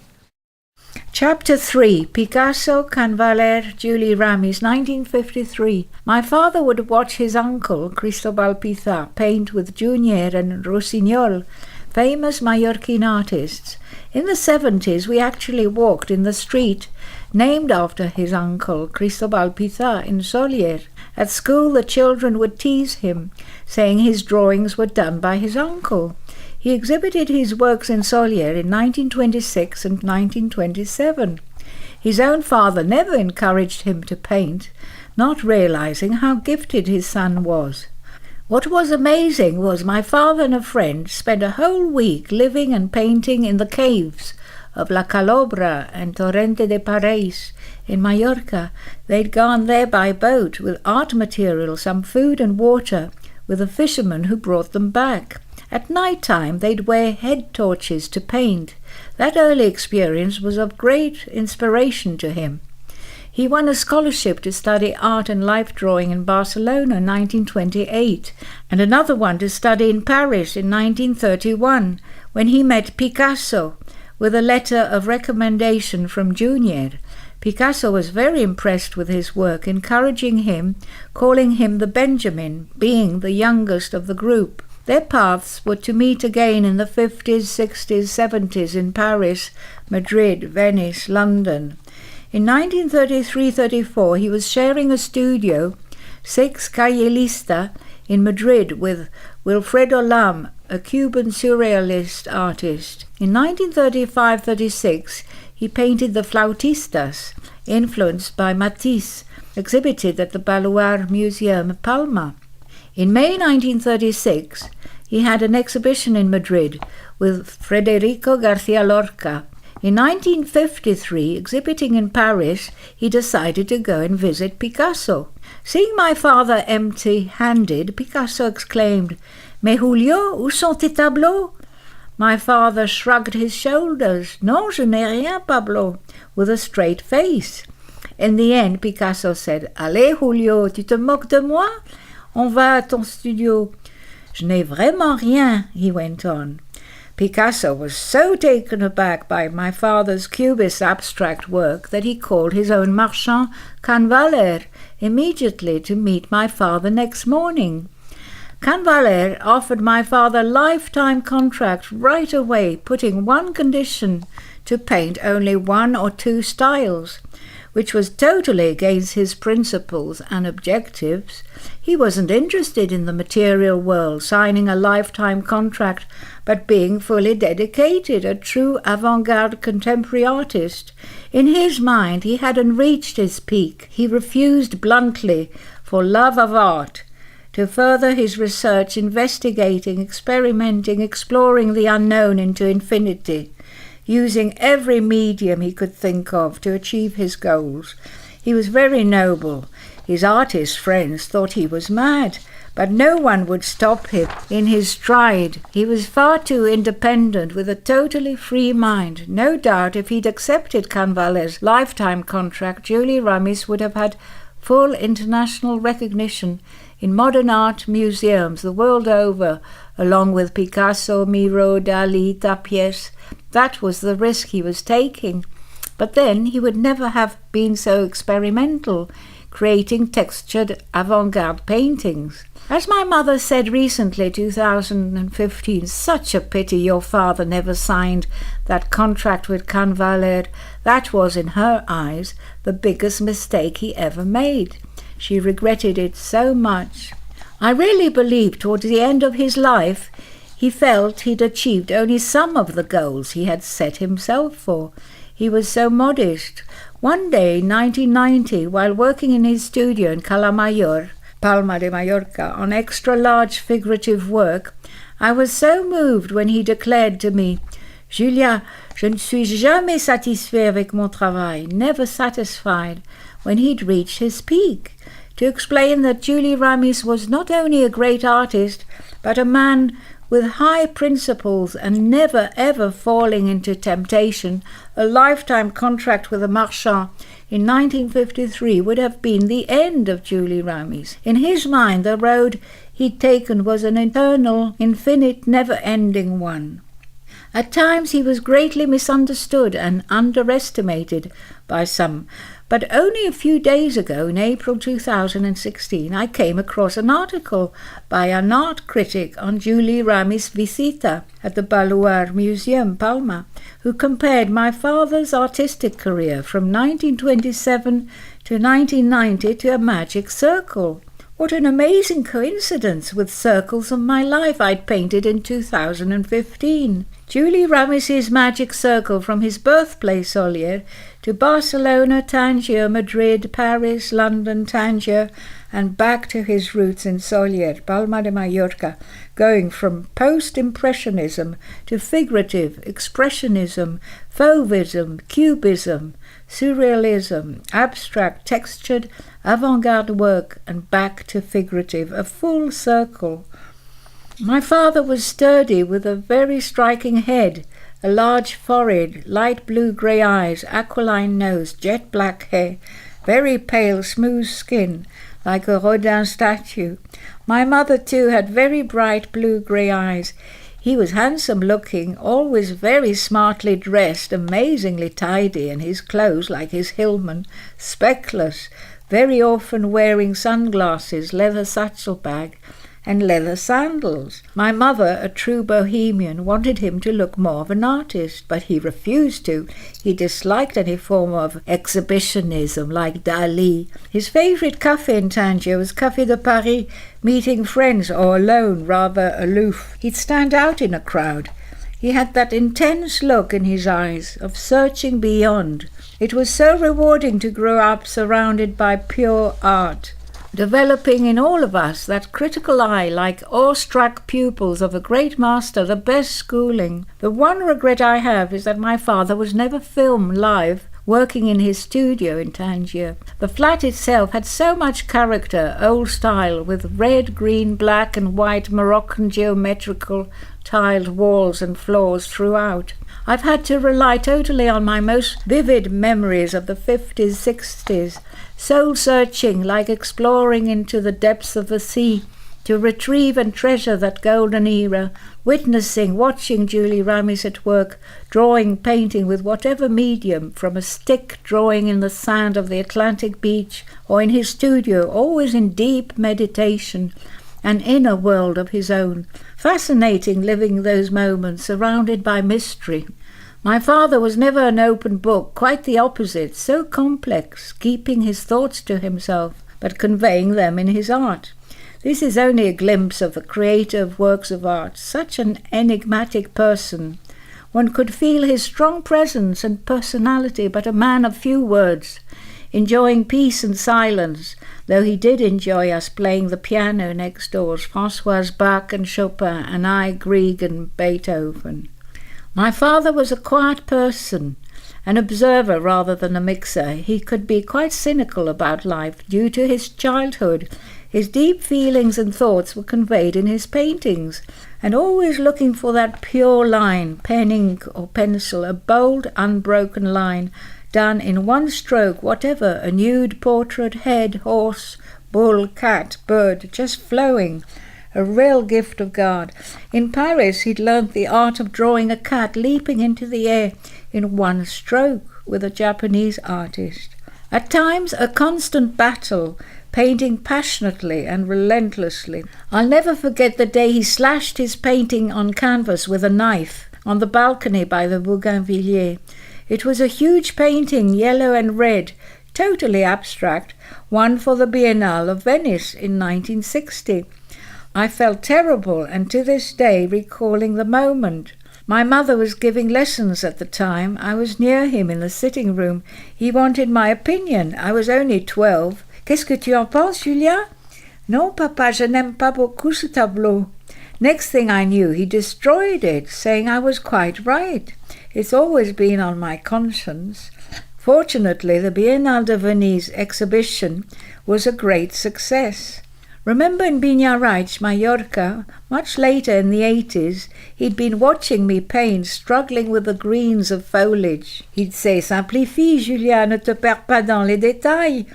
Chapter 3. Picasso, Canvaler, Julie Ramis, 1953. My father would watch his uncle, Cristobal Pizarro, paint with Junior and Rossignol, famous Mallorquin artists. In the 70s, we actually walked in the street named after his uncle, Cristobal Pizarro, in Solier. At school, the children would tease him, saying his drawings were done by his uncle. He exhibited his works in Solier in 1926 and 1927. His own father never encouraged him to paint, not realizing how gifted his son was. What was amazing was my father and a friend spent a whole week living and painting in the caves of La Calobra and Torrente de Pareis in Mallorca. They'd gone there by boat with art material, some food and water, with a fisherman who brought them back. At night time, they'd wear head torches to paint. That early experience was of great inspiration to him. He won a scholarship to study art and life drawing in Barcelona in 1928, and another one to study in Paris in 1931, when he met Picasso with a letter of recommendation from Junior. Picasso was very impressed with his work, encouraging him, calling him the Benjamin, being the youngest of the group. Their paths were to meet again in the 50s, 60s, 70s in Paris, Madrid, Venice, London. In 1933-34, he was sharing a studio, 6 Calle Lista, in Madrid with Wilfredo Lam, a Cuban surrealist artist. In 1935-36, he painted the Flautistas, influenced by Matisse, exhibited at the Baluard Museum, Palma. In May 1936, he had an exhibition in Madrid with Federico García Lorca. In 1953, exhibiting in Paris, he decided to go and visit Picasso. Seeing my father empty-handed, Picasso exclaimed, "Mais Julio, où sont tes tableaux?" My father shrugged his shoulders. "Non, je n'ai rien, Pablo," with a straight face. In the end, Picasso said, "Allez, Julio, tu te moques de moi? On va à ton studio." "Je n'ai vraiment rien," he went on. Picasso was so taken aback by my father's cubist abstract work that he called his own marchand Canvaler immediately to meet my father next morning. Canvaler offered my father a lifetime contract right away, putting one condition: to paint only 1 or 2 styles, which was totally against his principles and objectives. He wasn't interested in the material world, signing a lifetime contract, but being fully dedicated, a true avant-garde contemporary artist. In his mind, he hadn't reached his peak. He refused bluntly, for love of art, to further his research, investigating, experimenting, exploring the unknown into infinity, using every medium he could think of to achieve his goals. He was very noble. His artist friends thought he was mad, but no one would stop him in his stride. He was far too independent, with a totally free mind. No doubt if he'd accepted Canvaler's lifetime contract, Julie Ramis would have had full international recognition in modern art museums the world over, along with Picasso, Miro, Dali, Tapies. That was the risk he was taking. But then he would never have been so experimental, creating textured avant-garde paintings. As my mother said recently, 2015, such a pity your father never signed that contract with Campbell-Davys. That was, in her eyes, the biggest mistake he ever made. She regretted it so much. I really believe towards the end of his life he felt he'd achieved only some of the goals he had set himself for. He was so modest. One day, 1990, while working in his studio in Palma de Mallorca, on extra-large figurative work, I was so moved when he declared to me, "Julia, je ne suis jamais satisfait avec mon travail," never satisfied, when he'd reached his peak, to explain that Julie Ramis was not only a great artist, but a man with high principles and never ever falling into temptation. A lifetime contract with a marchand in 1953 would have been the end of Julie Ramis. In his mind, the road he'd taken was an eternal, infinite, never-ending one. At times he was greatly misunderstood and underestimated by some, but only a few days ago, in April 2016, I came across an article by an art critic on Julie Ramis' visita at the Baluard Museum, Palma, who compared my father's artistic career from 1927 to 1990 to a magic circle. What an amazing coincidence with circles of my life I'd painted in 2015. Julie Ramis' magic circle from his birthplace, Solier, to Barcelona, Tangier, Madrid, Paris, London, Tangier, and back to his roots in Solier, Palma de Mallorca, going from post-impressionism to figurative, expressionism, fauvism, cubism, surrealism, abstract, textured, avant-garde work, and back to figurative, a full circle. My father was sturdy, with a very striking head, a large forehead, light blue-grey eyes, aquiline nose, jet-black hair, very pale, smooth skin, like a Rodin statue. My mother, too, had very bright blue-grey eyes. He was handsome-looking, always very smartly dressed, amazingly tidy, and his clothes, like his hillman, speckless, very often wearing sunglasses, leather satchel bag, and leather sandals. My mother, a true bohemian, wanted him to look more of an artist, but he refused to. He disliked any form of exhibitionism like Dali. His favourite café in Tangier was Café de Paris, meeting friends or alone, rather aloof. He'd stand out in a crowd. He had that intense look in his eyes of searching beyond. It was so rewarding to grow up surrounded by pure art, developing in all of us that critical eye like awestruck pupils of a great master, the best schooling. The one regret I have is that my father was never filmed live, working in his studio in Tangier. The flat itself had so much character, old style, with red, green, black and white Moroccan geometrical tiled walls and floors throughout. I've had to rely totally on my most vivid memories of the 50s, 60s, soul-searching, like exploring into the depths of the sea, to retrieve and treasure that golden era, witnessing, watching Julie Ramis at work, drawing, painting with whatever medium, from a stick drawing in the sand of the Atlantic beach, or in his studio, always in deep meditation, an inner world of his own. Fascinating living those moments, surrounded by mystery. My father was never an open book, quite the opposite, so complex, keeping his thoughts to himself, but conveying them in his art. This is only a glimpse of the creator of works of art, such an enigmatic person. One could feel his strong presence and personality, but a man of few words, enjoying peace and silence, though he did enjoy us playing the piano next doors, François Bach and Chopin, and I Grieg and Beethoven. My father was a quiet person, an observer rather than a mixer. He could be quite cynical about life due to his childhood. His deep feelings and thoughts were conveyed in his paintings, and always looking for that pure line, pen, ink or pencil, a bold, unbroken line, done in one stroke, whatever, a nude portrait, head, horse, bull, cat, bird, just flowing, a real gift of God. In Paris he'd learnt the art of drawing a cat leaping into the air in one stroke. with a Japanese artist. At times a constant battle, painting passionately and relentlessly. I'll never forget the day he slashed his painting on canvas with a knife on the balcony by the Bougainvilliers. It was a huge painting, yellow and red, totally abstract, one for the Biennale of Venice in 1960. I felt terrible, and to this day recalling the moment. My mother was giving lessons at the time. I was near him in the sitting room. He wanted my opinion. I was only 12. Qu'est-ce que tu en penses, Julia? Non, papa, je n'aime pas beaucoup ce tableau. Next thing I knew, he destroyed it, saying I was quite right. It's always been on my conscience. Fortunately, the Biennale de Venise exhibition was a great success. Remember in Biniaraix, Mallorca, much later in the 80s, he'd been watching me paint, struggling with the greens of foliage. He'd say, "Simplifie, Julia, ne te perds pas dans les détails.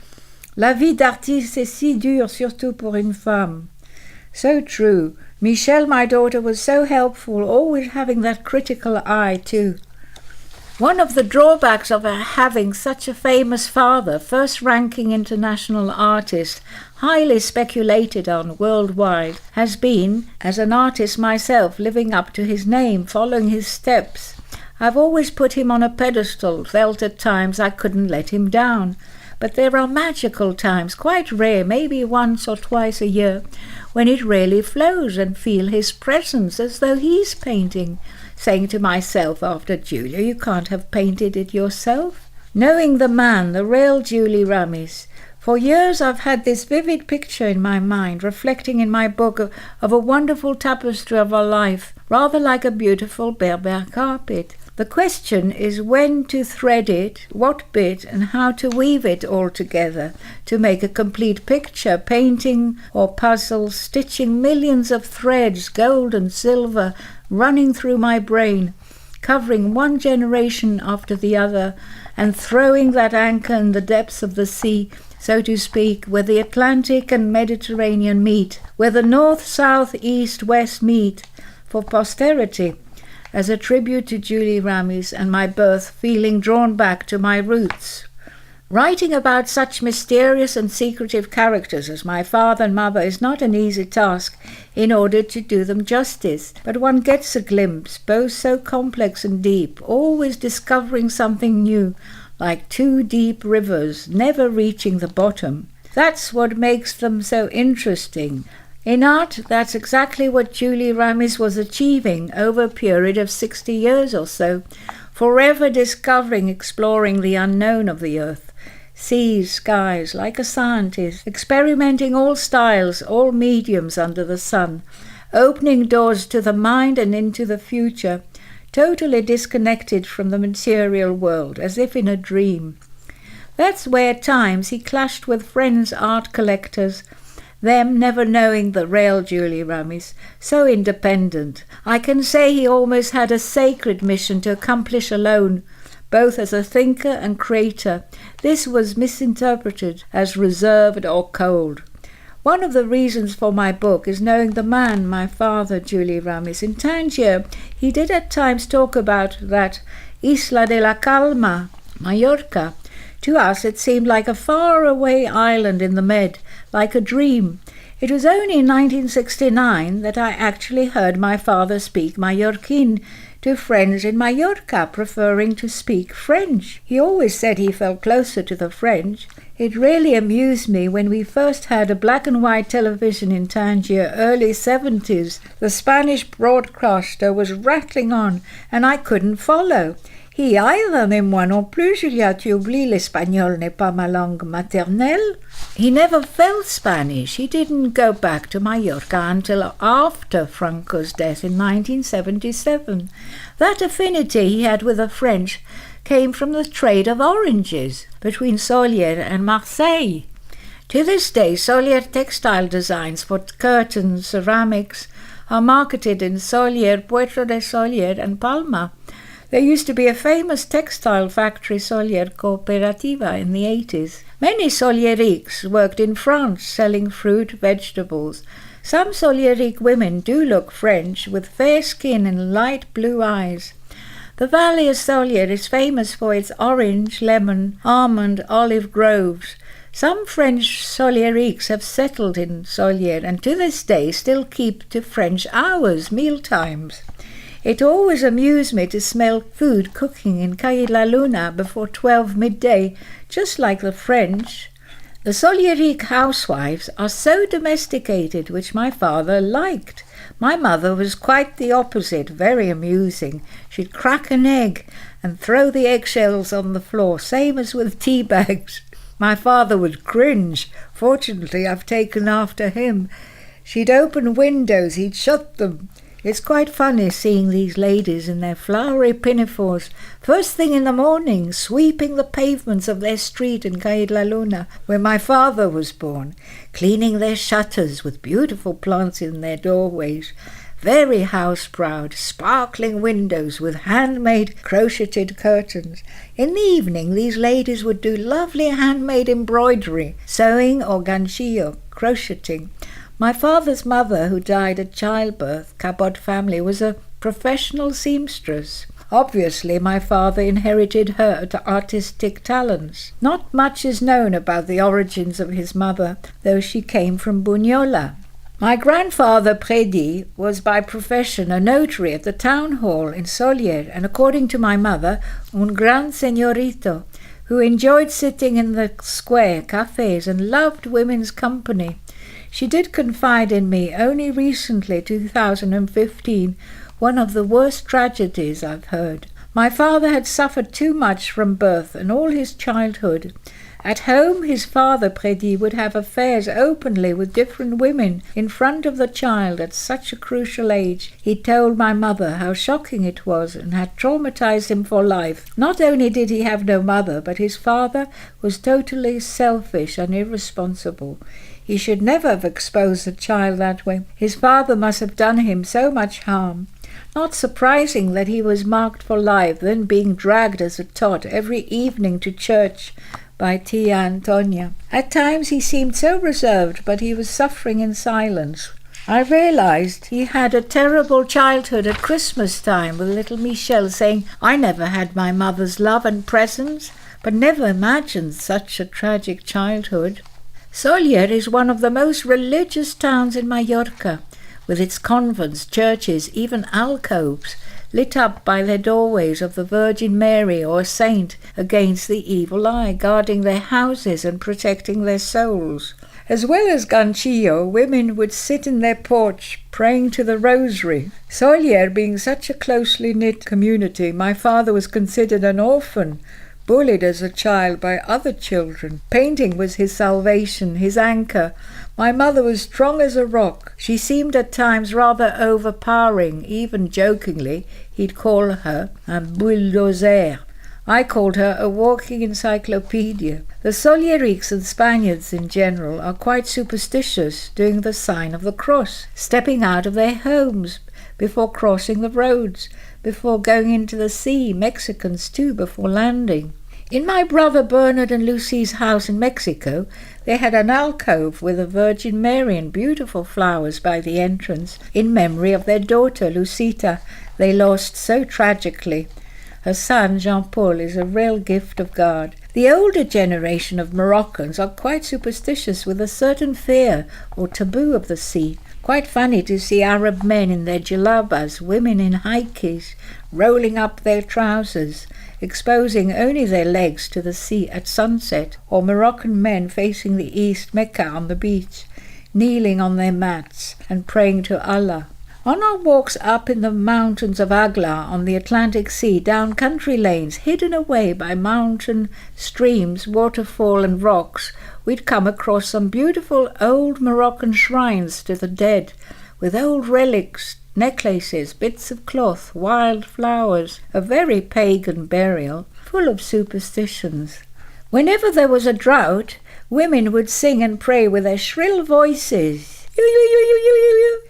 La vie d'artiste est si dure, surtout pour une femme." So true. Michelle, my daughter, was so helpful, always having that critical eye too. One of the drawbacks of having such a famous father, first-ranking international artist, highly speculated on worldwide, has been, as an artist myself, living up to his name, following his steps. I've always put him on a pedestal, felt at times I couldn't let him down. But there are magical times, quite rare, maybe once or twice a year, when it really flows and feel his presence as though he's painting, saying to myself after, "Julia, you can't have painted it yourself." Knowing the man, the real Julie Ramis, for years I've had this vivid picture in my mind, reflecting in my book of a wonderful tapestry of a life, rather like a beautiful Berber carpet. The question is when to thread it, what bit, and how to weave it all together to make a complete picture, painting or puzzle, stitching millions of threads, gold and silver, running through my brain, covering one generation after the other, and throwing that anchor in the depths of the sea, so to speak, where the Atlantic and Mediterranean meet, where the north, south, east, west meet, for posterity, as a tribute to Julie Ramis and my birth, feeling drawn back to my roots. Writing about such mysterious and secretive characters as my father and mother is not an easy task in order to do them justice, but one gets a glimpse, both so complex and deep, always discovering something new, like two deep rivers, never reaching the bottom. That's what makes them so interesting. In art, that's exactly what Julie Ramis was achieving over a period of 60 years or so, forever discovering, exploring the unknown of the earth, seas, skies, like a scientist, experimenting all styles, all mediums under the sun, opening doors to the mind and into the future, totally disconnected from the material world, as if in a dream. That's where at times he clashed with friends, art collectors, them never knowing the real Julie Ramis, so independent. I can say he almost had a sacred mission to accomplish alone, both as a thinker and creator. This was misinterpreted as reserved or cold. One of the reasons for my book is knowing the man, my father, Julie Ramis. In Tangier, he did at times talk about that Isla de la Palma, Mallorca. To us it seemed like a far-away island in the Med, like a dream. It was only in 1969 that I actually heard my father speak Mallorquin to friends in Mallorca, preferring to speak French. He always said he felt closer to the French. It really amused me when we first had a black and white television in Tangier, early 70s. The Spanish broadcaster was rattling on, and I couldn't follow. He either, mais moi non plus, Julia, tu oublies, l'espagnol n'est pas ma langue maternelle. He never felt Spanish. He didn't go back to Mallorca until after Franco's death in 1977. That affinity he had with the French came from the trade of oranges between Solier and Marseille. To this day, Solier textile designs for curtains, ceramics, are marketed in Solier, Puerto de Solier and Palma. There used to be a famous textile factory, Solier Cooperativa, in the 80s. Many Solieriques worked in France, selling fruit, vegetables. Some Solierique women do look French, with fair skin and light blue eyes. The valley of Solier is famous for its orange, lemon, almond, olive groves. Some French Solieriques have settled in Solier and to this day still keep to French hours, meal times. It always amused me to smell food cooking in Calle la Luna before 12 midday, just like the French. The Solierique housewives are so domesticated, which my father liked. My mother was quite the opposite, very amusing. She'd crack an egg and throw the eggshells on the floor, same as with tea bags. My father would cringe. Fortunately, I've taken after him. She'd open windows, he'd shut them. It's quite funny seeing these ladies in their flowery pinafores, first thing in the morning, sweeping the pavements of their street in Calle la Luna, where my father was born, cleaning their shutters with beautiful plants in their doorways, very house-proud, sparkling windows with handmade crocheted curtains. In the evening, these ladies would do lovely handmade embroidery, sewing or ganchillo, crocheting. My father's mother, who died at childbirth, Cabot family, was a professional seamstress. Obviously, my father inherited her artistic talents. Not much is known about the origins of his mother, though she came from Bunyola. My grandfather, Prédit, was by profession a notary at the town hall in Solier, and according to my mother, un gran señorito, who enjoyed sitting in the square cafes and loved women's company. She did confide in me only recently, 2015, one of the worst tragedies I've heard. My father had suffered too much from birth and all his childhood. At home, his father, Prédit, would have affairs openly with different women in front of the child at such a crucial age. He told my mother how shocking it was and had traumatized him for life. Not only did he have no mother, but his father was totally selfish and irresponsible. He should never have exposed the child that way. His father must have done him so much harm. Not surprising that he was marked for life, then being dragged as a tot every evening to church by Tia Antonia. At times he seemed so reserved, but he was suffering in silence. I realized he had a terrible childhood at Christmas time, with little Michel saying, "I never had my mother's love and presence," but never imagined such a tragic childhood. Solier is one of the most religious towns in Mallorca, with its convents, churches, even alcoves, lit up by their doorways of the Virgin Mary or a saint against the evil eye, guarding their houses and protecting their souls. As well as ganchillo, women would sit in their porch praying to the rosary. Solier being such a closely knit community, my father was considered an orphan, bullied as a child by other children. Painting was his salvation, his anchor. My mother was strong as a rock. She seemed at times rather overpowering. Even jokingly, he'd call her a bulldozer. I called her a walking encyclopedia. The Solieriques and Spaniards in general are quite superstitious, doing the sign of the cross, stepping out of their homes before crossing the roads, before going into the sea, Mexicans too, before landing. In my brother Bernard and Lucy's house in Mexico, they had an alcove with a Virgin Mary and beautiful flowers by the entrance, in memory of their daughter Lucita, they lost so tragically. Her son, Jean-Paul, is a real gift of God. The older generation of Moroccans are quite superstitious, with a certain fear or taboo of the sea. Quite funny to see Arab men in their jalabas, women in haikis, rolling up their trousers, exposing only their legs to the sea at sunset, or Moroccan men facing the east, Mecca on the beach, kneeling on their mats and praying to Allah. On our walks up in the mountains of Agla on the Atlantic Sea, down country lanes hidden away by mountain streams, waterfall and rocks, we'd come across some beautiful old Moroccan shrines to the dead, with old relics, necklaces, bits of cloth, wild flowers, a very pagan burial, full of superstitions. Whenever there was a drought, women would sing and pray with their shrill voices.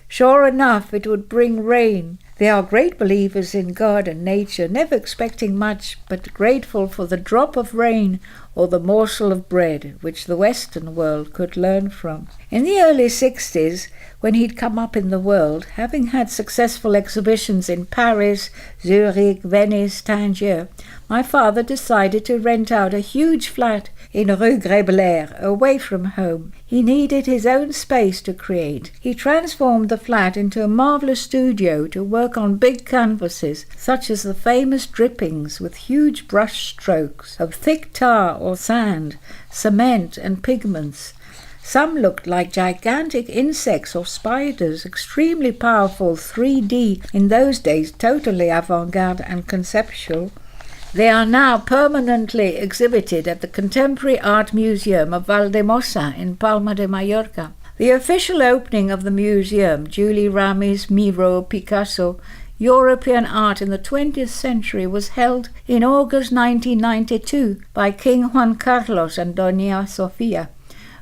Sure enough, it would bring rain. They are great believers in God and nature, never expecting much, but grateful for the drop of rain or the morsel of bread which the Western world could learn from. In the early 60s, when he'd come up in the world, having had successful exhibitions in Paris, Zurich, Venice, Tangier, my father decided to rent out a huge flat in Rue Grapepickers, away from home. He needed his own space to create. He transformed the flat into a marvellous studio to work on big canvases, such as the famous drippings with huge brush strokes of thick tar or sand, cement and pigments. Some looked like gigantic insects or spiders, extremely powerful, 3D, in those days totally avant-garde and conceptual. They are now permanently exhibited at the Contemporary Art Museum of Valdemosa in Palma de Mallorca. The official opening of the museum, Julie Ramis, Miro, Picasso, European art in the 20th century, was held in August 1992 by King Juan Carlos and Doña Sofia,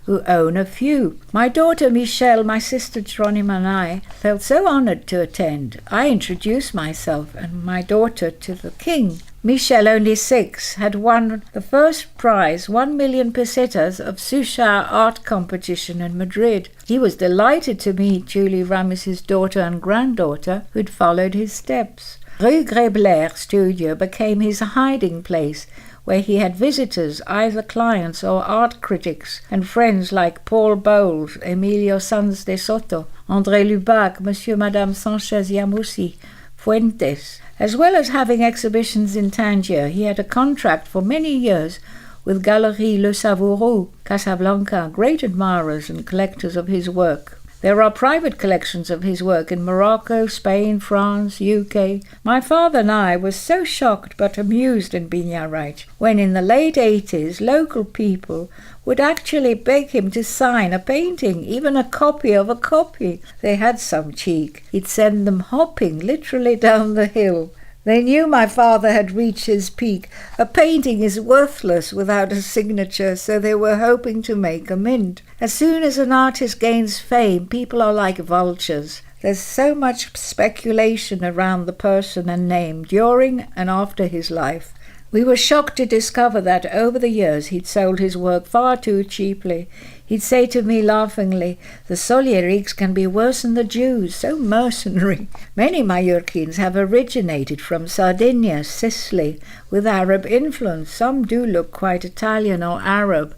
who own a few. My daughter Michelle, my sister Geronima and I felt so honoured to attend. I introduced myself and my daughter to the king. Michelle, only 6, had won the first prize, 1 million pesetas, of Suchard art competition in Madrid. He was delighted to meet Julie Ramis's daughter and granddaughter, who'd followed his steps. Rue Grapepickers studio became his hiding place, where he had visitors, either clients or art critics, and friends like Paul Bowles, Emilio Sanz de Soto, André Lubac, Monsieur Madame Sanchez Yamusi, Fuentes. As well as having exhibitions in Tangier, he had a contract for many years with Galeria Le Savoureux, Casablanca, great admirers and collectors of his work. There are private collections of his work in Morocco, Spain, France, UK. My father and I were so shocked but amused in Biniaraix when in the late 80s local people would actually beg him to sign a painting, even a copy of a copy. They had some cheek. He'd send them hopping literally down the hill. They knew my father had reached his peak. A painting is worthless without a signature, so they were hoping to make a mint. As soon as an artist gains fame, people are like vultures. There's so much speculation around the person and name during and after his life. We were shocked to discover that over the years he'd sold his work far too cheaply. He'd say to me laughingly, "The Solierics can be worse than the Jews, so mercenary." Many Mallorquins have originated from Sardinia, Sicily, with Arab influence. Some do look quite Italian or Arab.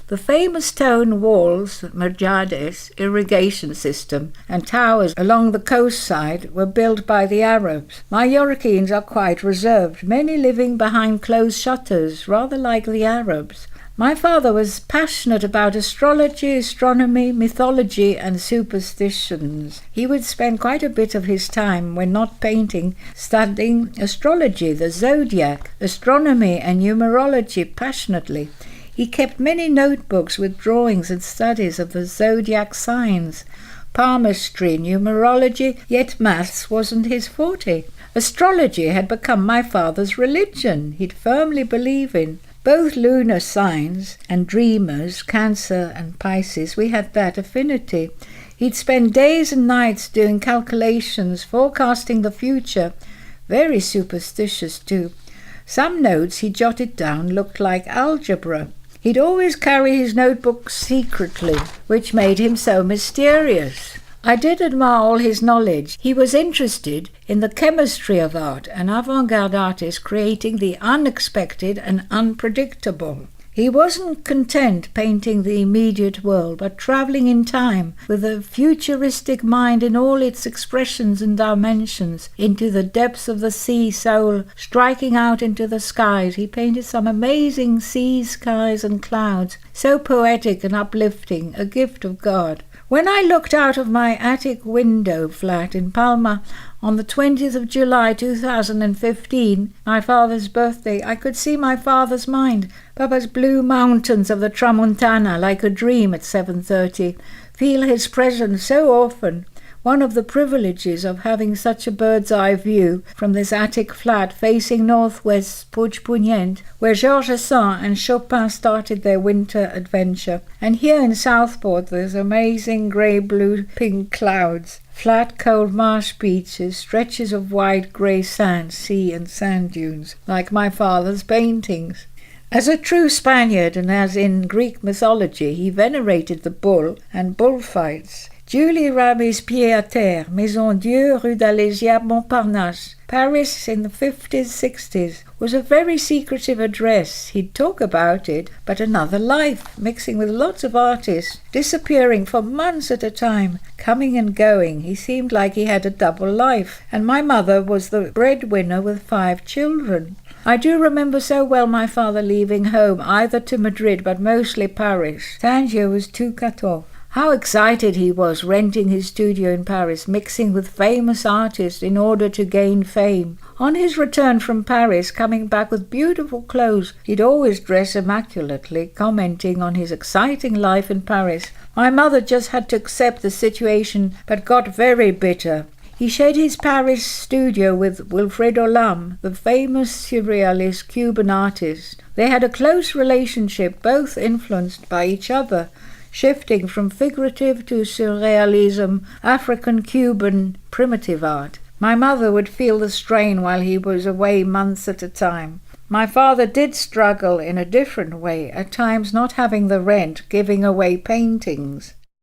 The famous stone walls, Merjades, irrigation system, and towers along the coast side were built by the Arabs. Mallorquins are quite reserved, many living behind closed shutters, rather like the Arabs. My father was passionate about astrology, astronomy, mythology and superstitions. He would spend quite a bit of his time, when not painting, studying astrology, the zodiac, astronomy and numerology passionately. He kept many notebooks with drawings and studies of the zodiac signs, palmistry, numerology, yet maths wasn't his forte. Astrology had become my father's religion. He'd firmly believe in both lunar signs and dreamers, Cancer and Pisces. We had that affinity. He'd spend days and nights doing calculations, forecasting the future. Very superstitious too. Some notes he jotted down looked like algebra. He'd always carry his notebook secretly, which made him so mysterious. I did admire all his knowledge. He was interested in the chemistry of art, an avant-garde artist creating the unexpected and unpredictable. He wasn't content painting the immediate world, but travelling in time with a futuristic mind in all its expressions and dimensions, into the depths of the sea soul, striking out into the skies. He painted some amazing seas, skies and clouds, so poetic and uplifting, a gift of God. When I looked out of my attic window flat in Palma on the 20th of July 2015, my father's birthday, I could see my father's mind, Papa's blue mountains of the Tramontana like a dream at 7:30, feel his presence so often. one of the privileges of having such a bird's-eye view from this attic flat facing northwest Puigpunyent, where Georges Sand and Chopin started their winter adventure. And here in Southport there's amazing grey, blue, pink clouds, flat, cold marsh beaches, stretches of wide grey sand, sea and sand dunes, like my father's paintings. As a true Spaniard, and as in Greek mythology, he venerated the bull and bullfights. Julie Ramis Pied à Terre, Maison Dieu, Rue d'Alésia, Montparnasse. Paris in the 50s, 60s was a very secretive address. He'd talk about it, but another life, mixing with lots of artists, disappearing for months at a time, coming and going. He seemed like he had a double life. And my mother was the breadwinner with 5 children. I do remember so well my father leaving home, either to Madrid but mostly Paris. Tangier was too cut off. How excited he was, renting his studio in Paris, mixing with famous artists in order to gain fame. On his return from Paris, coming back with beautiful clothes, he'd always dress immaculately, commenting on his exciting life in Paris. My mother just had to accept the situation, but got very bitter. He shared his Paris studio with Wilfredo Lam, the famous surrealist Cuban artist. They had a close relationship, both influenced by each other, shifting from figurative to surrealism, African-Cuban primitive art. My mother would feel the strain while he was away months at a time. My father did struggle in a different way, at times not having the rent, giving away paintings.